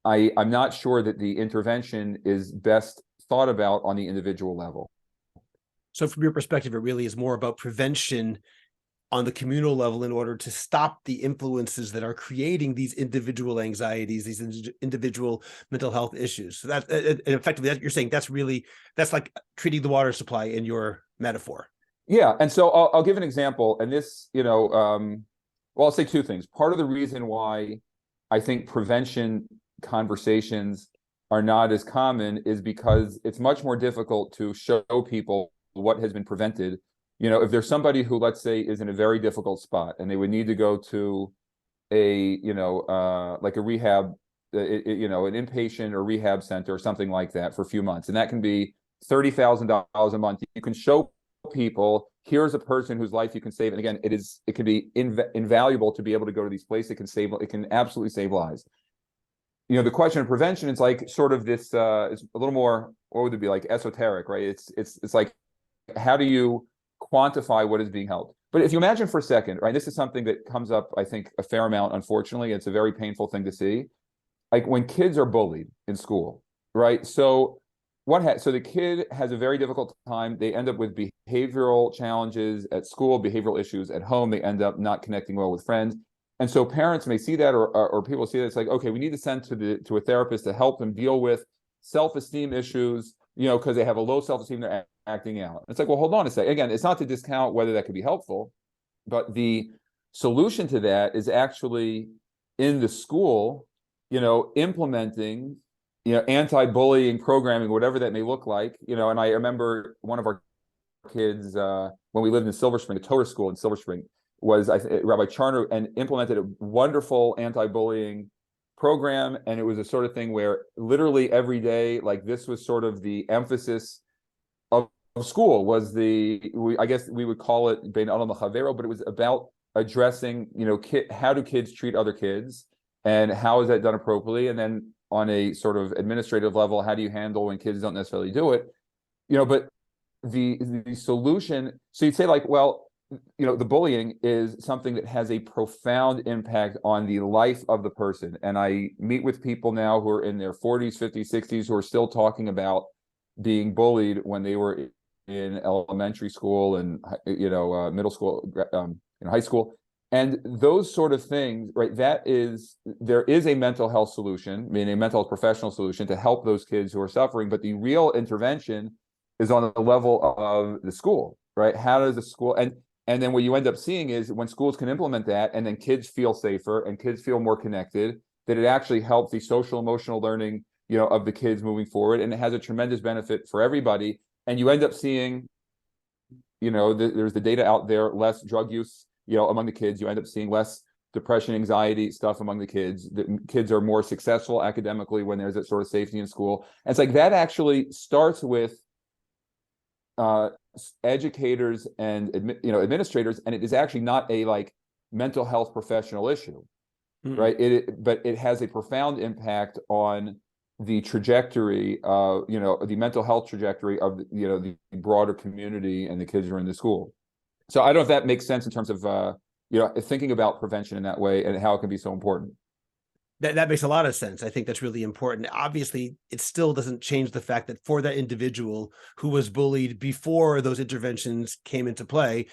I'm not sure that the intervention is best thought about on the individual level. So from your perspective, it really is more about prevention on the communal level in order to stop the influences that are creating these individual anxieties, these individual mental health issues. So that, and effectively, you're saying that's like treating the water supply in your metaphor. Yeah, and so I'll give an example, and this, I'll say two things. Part of the reason why I think prevention conversations are not as common is because it's much more difficult to show people what has been prevented. If there's somebody who, let's say, is in a very difficult spot and they would need to go to a, like a rehab, an inpatient or rehab center or something like that for a few months, and that can be $30,000 a month. You can show people, here's a person whose life you can save. And again, it can be invaluable to be able to go to these places. It can absolutely save lives. The question of prevention is like sort of this, it's a little more, what would it be, like esoteric, right? It's like, how do you quantify what is being helped? But if you imagine for a second, right, this is something that comes up, I think, a fair amount, unfortunately. It's a very painful thing to see. Like when kids are bullied in school, right? So the kid has a very difficult time. They end up with behavioral challenges at school, behavioral issues at home. They end up not connecting well with friends. And so parents may see that, or people see that. It's like, okay, we need to send to a therapist to help them deal with self-esteem issues, because they have a low self-esteem, they're acting out. It's like, well, hold on a second. Again, it's not to discount whether that could be helpful, but the solution to that is actually in the school, implementing, anti-bullying programming, whatever that may look like. And I remember one of our kids, when we lived in Silver Spring, a Torah school in Silver Spring, was Rabbi Charner, and implemented a wonderful anti-bullying program. And it was a sort of thing where literally every day, like this was sort of the emphasis of school, was I guess we would call it Bein Adam L'Chavero, but it was about addressing, how do kids treat other kids, and how is that done appropriately? And then on a sort of administrative level, how do you handle when kids don't necessarily do it? But the solution, so you'd say like, well, the bullying is something that has a profound impact on the life of the person. And I meet with people now who are in their 40s, 50s, 60s, who are still talking about being bullied when they were in elementary school and, middle school, high school. And those sort of things, right? There is a mental health solution, meaning a mental health professional solution to help those kids who are suffering. But the real intervention is on the level of the school, right? How does the school, and then what you end up seeing is when schools can implement that, and then kids feel safer and kids feel more connected, that it actually helps the social emotional learning, of the kids moving forward. And it has a tremendous benefit for everybody. And you end up seeing, there's the data out there, less drug use, among the kids. You end up seeing less depression, anxiety stuff among the kids. The kids are more successful academically when there's that sort of safety in school. And it's like that actually starts with educators and administrators, and it is actually not a like mental health professional issue, right? But it has a profound impact on the trajectory, the mental health trajectory of the broader community and the kids who are in the school. So I don't know if that makes sense in terms of thinking about prevention in that way and how it can be so important. That makes a lot of sense. I think that's really important. Obviously, it still doesn't change the fact that for that individual who was bullied before those interventions came into play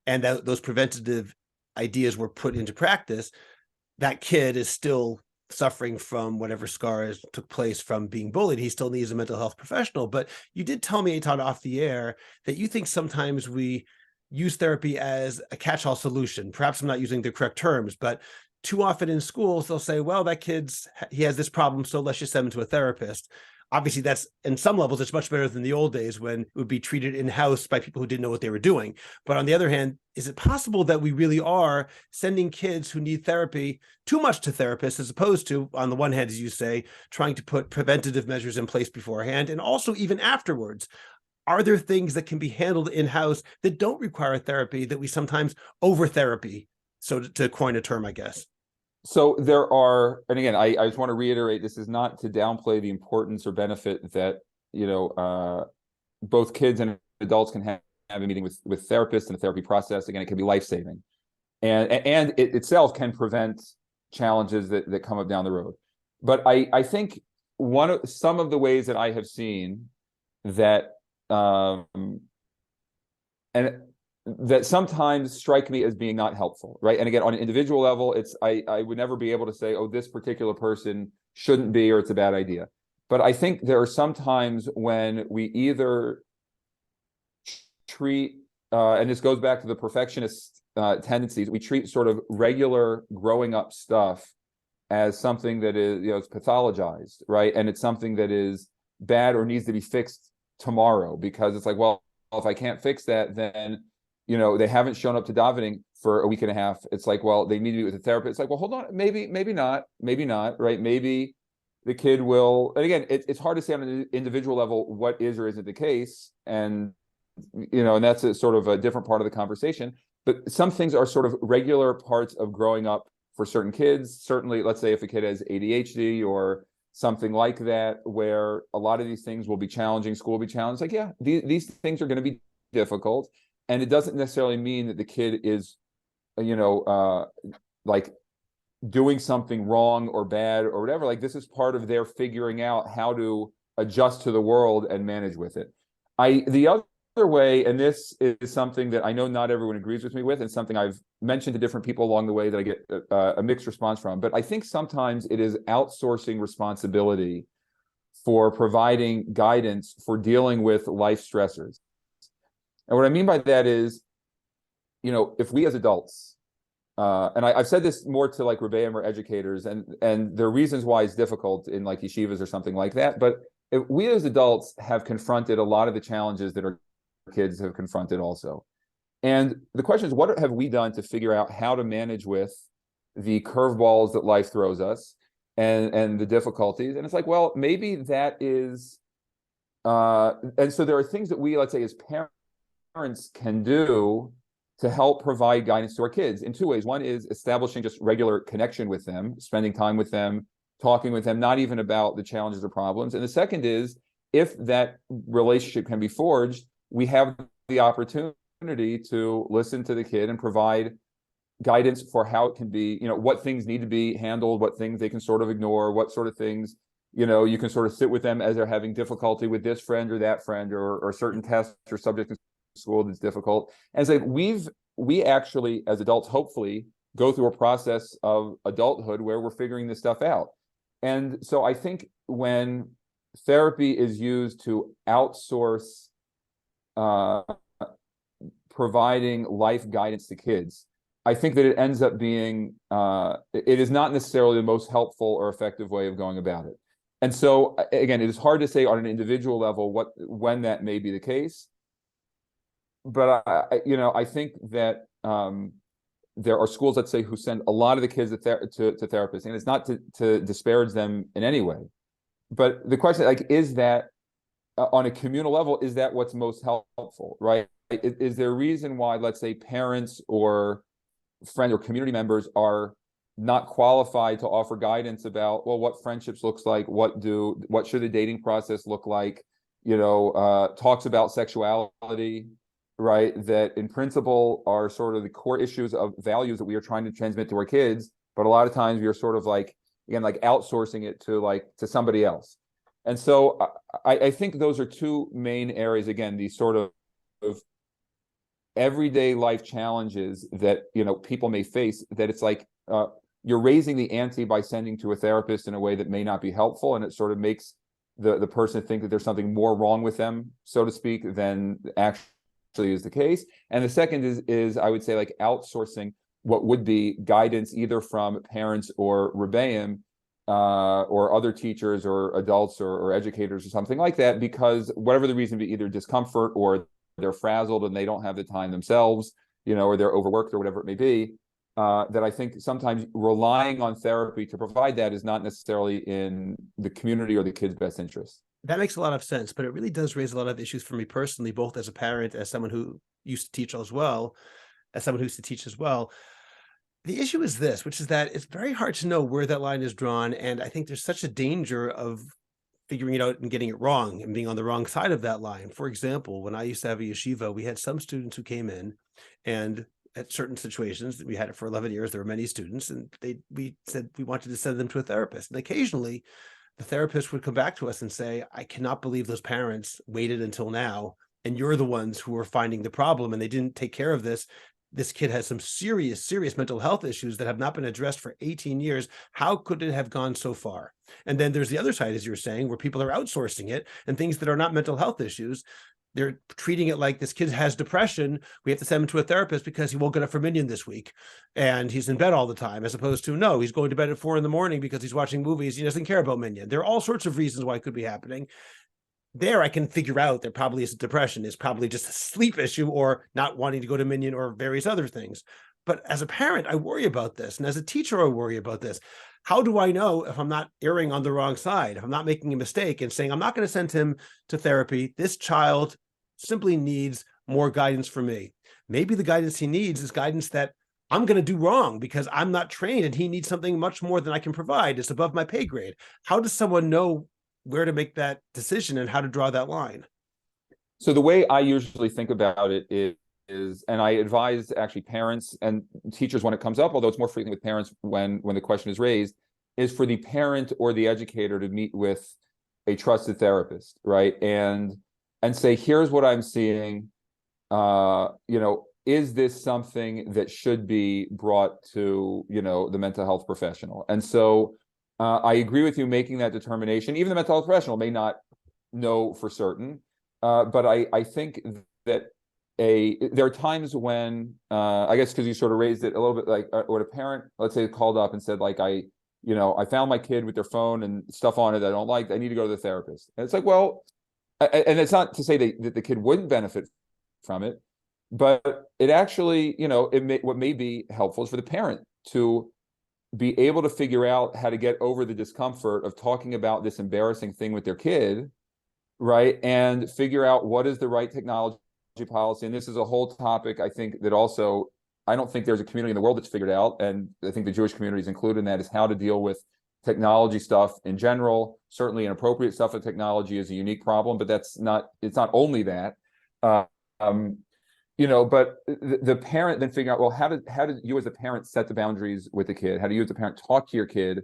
and that those preventative ideas were put into practice, that kid is still suffering from whatever scars took place from being bullied. He still needs a mental health professional. But you did tell me, Eitan, off the air that you think sometimes we use therapy as a catch-all solution. Perhaps I'm not using the correct terms, but too often in schools, they'll say, well, he has this problem, so let's just send him to a therapist. Obviously, that's, in some levels, it's much better than the old days when it would be treated in-house by people who didn't know what they were doing. But on the other hand, is it possible that we really are sending kids who need therapy too much to therapists, as opposed to, on the one hand, as you say, trying to put preventative measures in place beforehand, and also even afterwards? Are there things that can be handled in-house that don't require therapy, that we sometimes over-therapy? So to coin a term, I guess. So there are, and again, I just want to reiterate, this is not to downplay the importance or benefit that, both kids and adults can have a meeting with therapists and a therapy process. Again, it can be life-saving. And it itself can prevent challenges that come up down the road. But I think some of the ways that I have seen that, and that sometimes strike me as being not helpful, right? And again, on an individual level, I would never be able to say, oh, this particular person shouldn't be, or it's a bad idea. But I think there are some times when we either treat, and this goes back to the perfectionist tendencies, we treat sort of regular growing up stuff as something that is, it's pathologized, right? And it's something that is bad or needs to be fixed tomorrow, because it's like, well, if I can't fix that, then, they haven't shown up to davening for a week and a half. It's like, well, they need to meet with a therapist. It's like, well, hold on, maybe not, right? Maybe the kid will, and again, it's hard to say on an individual level what is or isn't the case. And, and that's a sort of a different part of the conversation. But some things are sort of regular parts of growing up for certain kids. Certainly, let's say if a kid has ADHD or something like that, where a lot of these things will be challenging, school will be challenged. Like, yeah, these things are going to be difficult. And it doesn't necessarily mean that the kid is, like doing something wrong or bad or whatever. Like, this is part of their figuring out how to adjust to the world and manage with it. The other way, and this is something that I know not everyone agrees with me with, and something I've mentioned to different people along the way that I get a mixed response from, but I think sometimes it is outsourcing responsibility for providing guidance for dealing with life stressors. And what I mean by that is, if we as adults, and I've said this more to like Rabbi or educators, and there are reasons why it's difficult in like yeshivas or something like that, but if we as adults have confronted a lot of the challenges that our kids have confronted also. And the question is, what have we done to figure out how to manage with the curveballs that life throws us and the difficulties? And it's like, well, maybe that is, and so there are things that we, let's say, as parents can do to help provide guidance to our kids in two ways. One is establishing just regular connection with them, spending time with them, talking with them, not even about the challenges or problems. And the second is, if that relationship can be forged, we have the opportunity to listen to the kid and provide guidance for how it can be, what things need to be handled, what things they can sort of ignore, what sort of things, you can sort of sit with them as they're having difficulty with this friend or that friend or certain tests or subjects in school that's difficult. And so we actually, as adults, hopefully go through a process of adulthood where we're figuring this stuff out. And so I think when therapy is used to outsource providing life guidance to kids, I think that it ends up being, it is not necessarily the most helpful or effective way of going about it. And so, again, it is hard to say on an individual level when that may be the case. But I think that there are schools, let's say, who send a lot of the kids to therapists, and it's not to disparage them in any way. But the question, like, is that on a communal level, is that what's most helpful, right? Is there a reason why, let's say, parents or friends or community members are not qualified to offer guidance about, well, what friendships looks like, what should the dating process look like, talks about sexuality, right, that in principle are sort of the core issues of values that we are trying to transmit to our kids, but a lot of times we are sort of like, again, like outsourcing it to somebody else. And so I think those are two main areas, again, these sort of everyday life challenges that people may face, that it's like you're raising the ante by sending to a therapist in a way that may not be helpful, and it sort of makes the person think that there's something more wrong with them, so to speak, than actually is the case. And the second is I would say, like, outsourcing what would be guidance either from parents or rebbeim or other teachers or adults or educators or something like that, because whatever the reason be, either discomfort or they're frazzled and they don't have the time themselves, or they're overworked or whatever it may be, that I think sometimes relying on therapy to provide that is not necessarily in the community or the kid's best interest. That makes a lot of sense, but it really does raise a lot of issues for me personally, both as a parent, as someone who used to teach as well, The issue is this, which is that it's very hard to know where that line is drawn. And I think there's such a danger of figuring it out and getting it wrong and being on the wrong side of that line. For example, when I used to have a yeshiva, we had some students who came in, and at certain situations, we had it for 11 years, there were many students, and we said we wanted to send them to a therapist. And occasionally the therapist would come back to us and say, I cannot believe those parents waited until now, and you're the ones who are finding the problem, and they didn't take care of this. This kid has some serious mental health issues that have not been addressed for 18 years. How could it have gone so far? And then there's the other side, as you're saying, where people are outsourcing it, and things that are not mental health issues, they're treating it like this kid has depression. We have to send him to a therapist because he won't get up for minyan this week, and he's in bed all the time, as opposed to, no, he's going to bed at 4 a.m. because he's watching movies. He doesn't care about minyan. There are all sorts of reasons why it could be happening. there I can figure out there probably is depression, is probably just a sleep issue or not wanting to go to Minyan or various other things. But as a parent, I worry about this. And as a teacher, I worry about this. How do I know if I'm not erring on the wrong side, if I'm not making a mistake and saying, I'm not going to send him to therapy. This child simply needs more guidance from me. Maybe the guidance he needs is guidance that I'm going to do wrong because I'm not trained and he needs something much more than I can provide. It's above my pay grade. How does someone know where to make that decision and how to draw that line? So the way I usually think about it is, and I advise actually parents and teachers when it comes up, although it's more frequent with parents when the question is raised, is for the parent or the educator to meet with a trusted therapist, right? And say, here's what I'm seeing. Is this something that should be brought to, the mental health professional? And so I agree with you making that determination. Even the mental health professional may not know for certain, but I think that there are times when I guess because you sort of raised it a little bit, like when a parent, let's say, called up and said, like, I found my kid with their phone and stuff on it that I don't like. I need to go to the therapist. And it's like, well, and it's not to say that the kid wouldn't benefit from it, but it actually, what may be helpful is for the parent to be able to figure out how to get over the discomfort of talking about this embarrassing thing with their kid, right? And figure out what is the right technology policy. And this is a whole topic, I think, that also, I don't think there's a community in the world that's figured out, and I think the Jewish community is included in that, is how to deal with technology stuff in general. Certainly inappropriate stuff with technology is a unique problem, but it's not only that. But the parent then figure out, well, how did you as a parent set the boundaries with the kid? How do you as a parent talk to your kid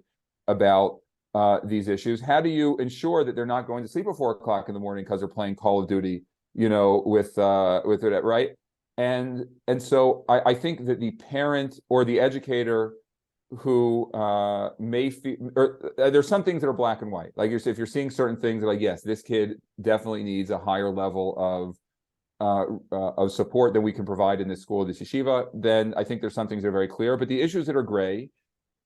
about these issues? How do you ensure that they're not going to sleep at 4 o'clock in the morning because they're playing Call of Duty, with it, right? And so I think that the parent or the educator who may feel, or there's some things that are black and white. Like if you're seeing certain things, like, yes, this kid definitely needs a higher level of support than we can provide in this school, this yeshiva, then I think there's some things that are very clear. But the issues that are gray,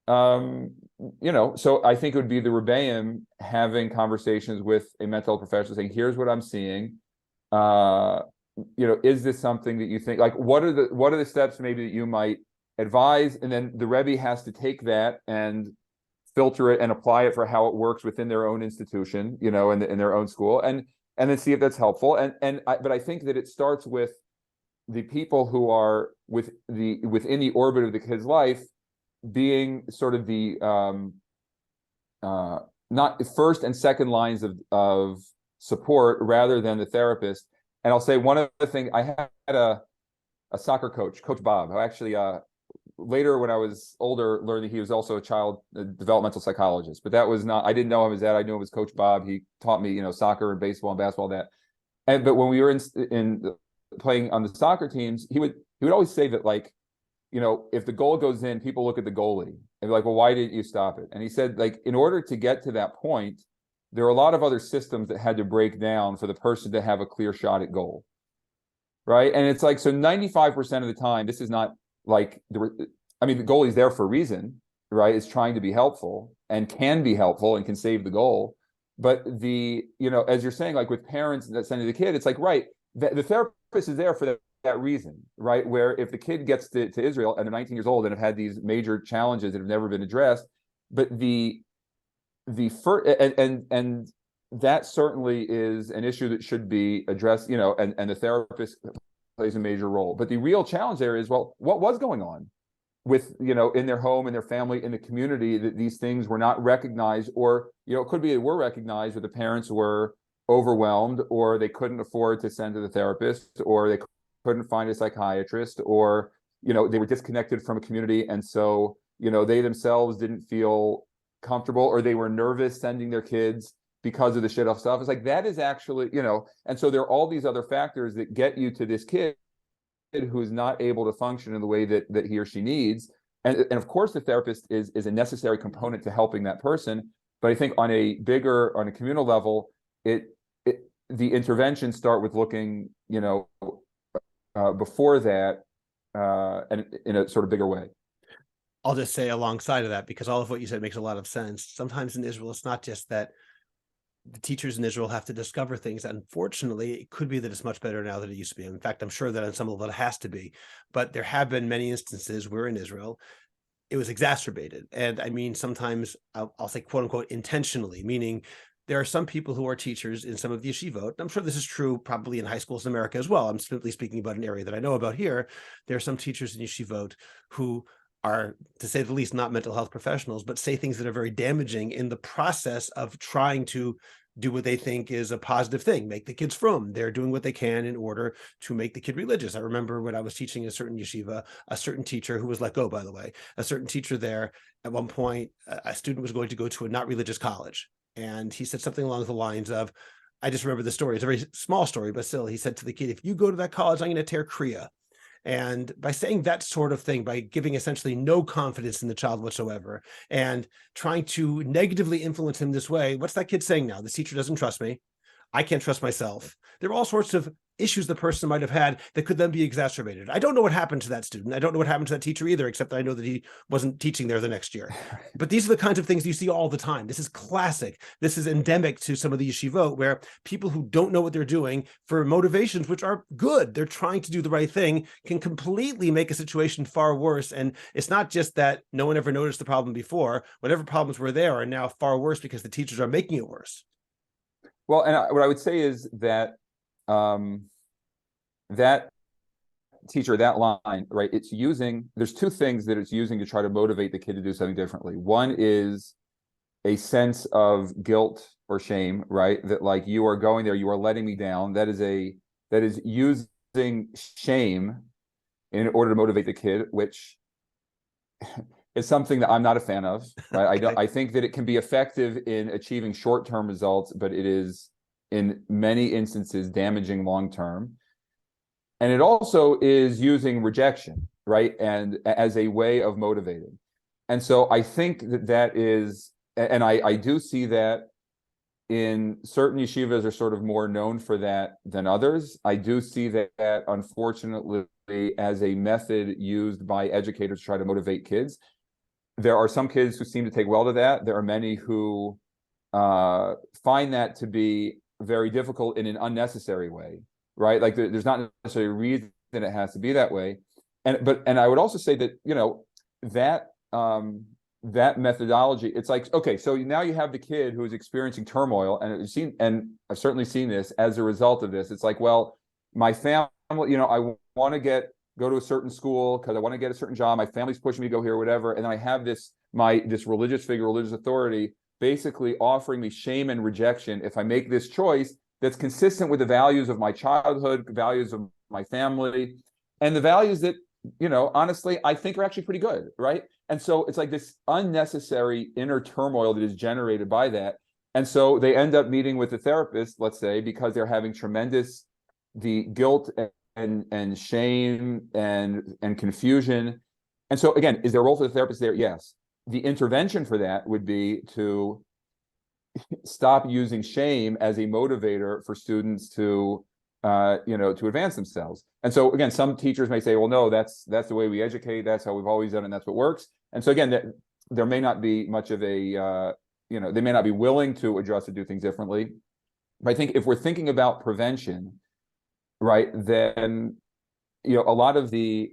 so I think it would be the Rebbeim having conversations with a mental health professional saying, here's what I'm seeing. Is this something that you think, like, what are the steps maybe that you might advise? And then the Rebbe has to take that and filter it and apply it for how it works within their own institution, in their own school, and then see if that's helpful. But I think that it starts with the people who are within the orbit of the kid's life being sort of the not first and second lines of support rather than the therapist. And I'll say one other thing. I had a soccer coach, Coach Bob, who actually later, when I was older, learned that he was also a developmental psychologist. But that was not, I didn't know him as that. I knew him as Coach Bob. He taught me, soccer and baseball and basketball, that. But when we were in playing on the soccer teams, he would always say that, like, if the goal goes in, people look at the goalie and be like, well, why didn't you stop it? And he said, like, in order to get to that point, there are a lot of other systems that had to break down for the person to have a clear shot at goal. Right. And it's like, so 95% of the time, this is not like, the goalie's there for a reason, right? It's trying to be helpful and can be helpful and can save the goal. But as you're saying, like with parents that sending the kid, it's like, right, the therapist is there for that reason, right? Where if the kid gets to Israel and they're 19 years old and have had these major challenges that have never been addressed, but the first, and that certainly is an issue that should be addressed, and the therapist plays a major role. But the real challenge there is, well, what was going on with, in their home, in their family, in the community, that these things were not recognized, or, it could be they were recognized, but the parents were overwhelmed, or they couldn't afford to send to the therapist, or they couldn't find a psychiatrist, or, they were disconnected from a community. And so, they themselves didn't feel comfortable, or they were nervous sending their kids because of the shit off stuff. It's like, that is actually, and so there are all these other factors that get you to this kid who is not able to function in the way that he or she needs. And of course, the therapist is a necessary component to helping that person. But I think on a communal level, the interventions start with looking, before that, and in a sort of bigger way. I'll just say alongside of that, because all of what you said makes a lot of sense. Sometimes in Israel, it's not just that the teachers in Israel have to discover things. Unfortunately, it could be that it's much better now than it used to be. In fact, I'm sure that on some level it has to be. But there have been many instances where in Israel, it was exacerbated. And I mean, sometimes I'll say, quote unquote, intentionally, meaning there are some people who are teachers in some of the yeshivot. I'm sure this is true probably in high schools in America as well. I'm simply speaking about an area that I know about here. There are some teachers in yeshivot who are, to say the least, not mental health professionals, but say things that are very damaging in the process of trying to do what they think is a positive thing, make the kids frum. They're doing what they can in order to make the kid religious. I remember when I was teaching a certain yeshiva, a certain teacher who was let go, by the way, a certain teacher there, at one point, a student was going to go to a not religious college. And he said something along the lines of, I just remember the story. It's a very small story, but still, he said to the kid, if you go to that college, I'm going to tear Kriya. And by saying that sort of thing, by giving essentially no confidence in the child whatsoever, and trying to negatively influence him this way, what's that kid saying now? This teacher doesn't trust me. I can't trust myself. There are all sorts of issues the person might have had that could then be exacerbated. I don't know what happened to that student. I don't know what happened to that teacher either, except that I know that he wasn't teaching there the next year. But these are the kinds of things you see all the time. This is classic. This is endemic to some of the yeshivot, where people who don't know what they're doing for motivations, which are good, they're trying to do the right thing, can completely make a situation far worse. And it's not just that no one ever noticed the problem before. Whatever problems were there are now far worse because the teachers are making it worse. Well, and what I would say is that that teacher, that line, right, there's two things that it's using to try to motivate the kid to do something differently. One is a sense of guilt or shame, right? That like, you are going there, you are letting me down. That is using shame in order to motivate the kid, which is something that I'm not a fan of, right? Okay. I think that it can be effective in achieving short-term results, but it is in many instances damaging long-term. And it also is using rejection, right? And as a way of motivating. And so I think that is, and I do see that in certain yeshivas are sort of more known for that than others. I do see that, unfortunately, as a method used by educators to try to motivate kids. There are some kids who seem to take well to that. There are many who find that to be very difficult in an unnecessary way, right? Like there's not necessarily a reason it has to be that way. And I would also say that, that methodology, it's like, okay, so now you have the kid who is experiencing turmoil, and I've certainly seen this as a result of this. It's like, well, my family, I want to go to a certain school because I want to get a certain job. My family's pushing me to go here, whatever. And then I have this religious figure, religious authority, basically offering me shame and rejection if I make this choice that's consistent with the values of my childhood, values of my family, and the values that, honestly, I think are actually pretty good, right? And so it's like this unnecessary inner turmoil that is generated by that. And so they end up meeting with a therapist, let's say, because they're having the guilt and shame and confusion. And so again, is there a role for the therapist there? Yes. The intervention for that would be to stop using shame as a motivator for students to advance themselves. And so again, some teachers may say, well, no, that's the way we educate. That's how we've always done it. And that's what works. And so again, there may not be much of a, they may not be willing to adjust to do things differently. But I think if we're thinking about prevention, right, then, a lot of the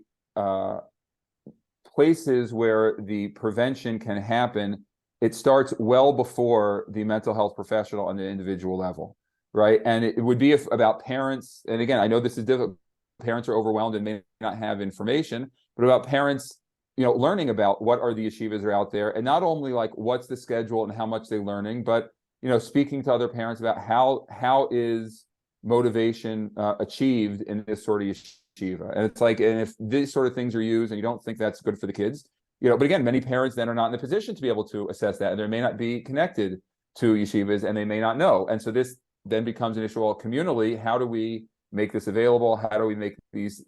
places where the prevention can happen, it starts well before the mental health professional on the individual level, right? And it would be about parents. And again, I know this is difficult. Parents are overwhelmed and may not have information, but about parents, learning about what are the yeshivas that are out there, and not only like what's the schedule and how much they're learning, but speaking to other parents about how is motivation achieved in this sort of yeshiva. And it's like, and if these sort of things are used and you don't think that's good for the kids, but again, many parents then are not in the position to be able to assess that, and they may not be connected to yeshivas, and they may not know. And so this then becomes an issue. Well, communally, how do we make this available? How do we make these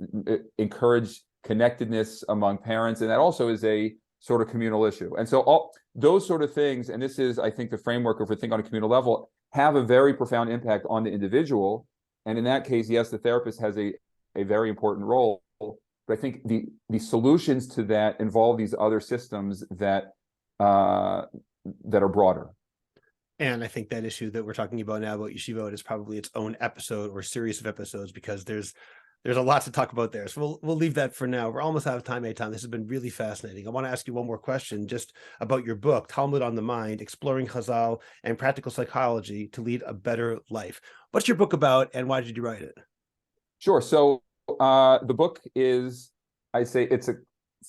encourage connectedness among parents? And that also is a sort of communal issue. And so all those sort of things, and this is, I think, the framework, if we think on a communal level, have a very profound impact on the individual. And in that case, yes, the therapist has a very important role. But I think the solutions to that involve these other systems that are broader. And I think that issue that we're talking about now about yeshivot is probably its own episode or series of episodes, because there's a lot to talk about there. So we'll leave that for now. We're almost out of time, Eitan. This has been really fascinating. I want to ask you one more question just about your book, Talmud on the Mind, Exploring Chazal and Practical Psychology to Lead a Better Life. What's your book about, and why did you write it? Sure. So the book is, I'd say it's a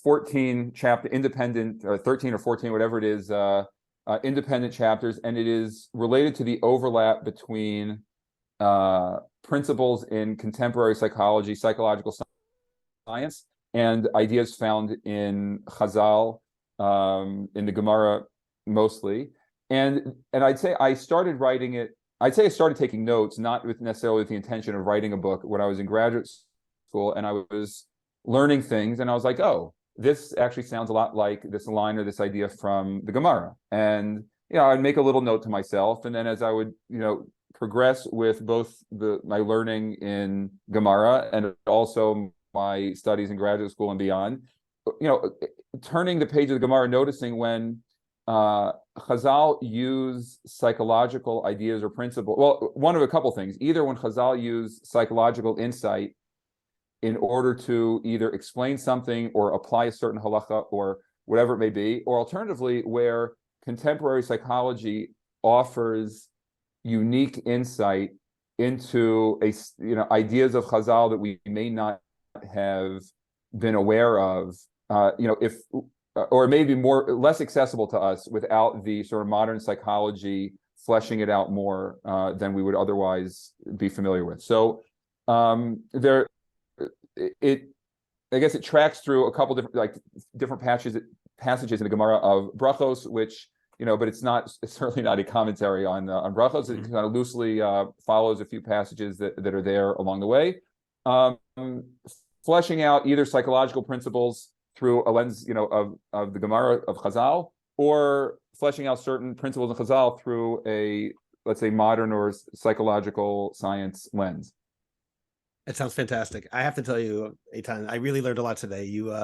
14 chapter, independent, 13 or 14, whatever it is, independent chapters, and it is related to the overlap between principles in contemporary psychology, psychological science, and ideas found in Chazal, in the Gemara mostly. And I'd say I started writing it. I'd say I started taking notes, not with necessarily with the intention of writing a book, when I was in graduate school, and I was learning things, and I was like, oh, this actually sounds a lot like this line or this idea from the Gemara. And I'd make a little note to myself, and then as I would progress with both my learning in Gemara and also my studies in graduate school and beyond, turning the page of the Gemara, noticing when Chazal use psychological ideas or principles. Well, one of a couple things. Either when Chazal use psychological insight in order to either explain something or apply a certain halacha or whatever it may be, or alternatively, where contemporary psychology offers unique insight into ideas of Chazal that we may not have been aware of, if or maybe less accessible to us without the sort of modern psychology fleshing it out more than we would otherwise be familiar with. So I guess it tracks through a couple different passages in the Gemara of brachos, which but it's certainly not a commentary on brachos. It kind of loosely follows a few passages that are there along the way, fleshing out either psychological principles through a lens of the Gemara of Chazal, or fleshing out certain principles of Chazal through a, let's say, modern or psychological science lens. It sounds fantastic. I have to tell you, Eitan, I really learned a lot today. You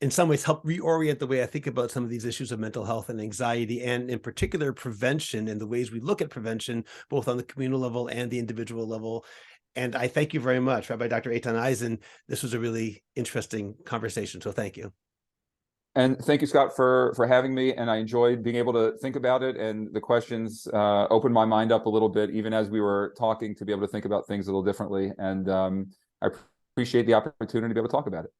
in some ways help reorient the way I think about some of these issues of mental health and anxiety, and in particular prevention, and the ways we look at prevention, both on the communal level and the individual level. And I thank you very much, Rabbi Dr. Eitan Eisen. This was a really interesting conversation, so thank you. And thank you, Scott, for having me. And I enjoyed being able to think about it, and the questions opened my mind up a little bit, even as we were talking, to be able to think about things a little differently. And I appreciate the opportunity to be able to talk about it.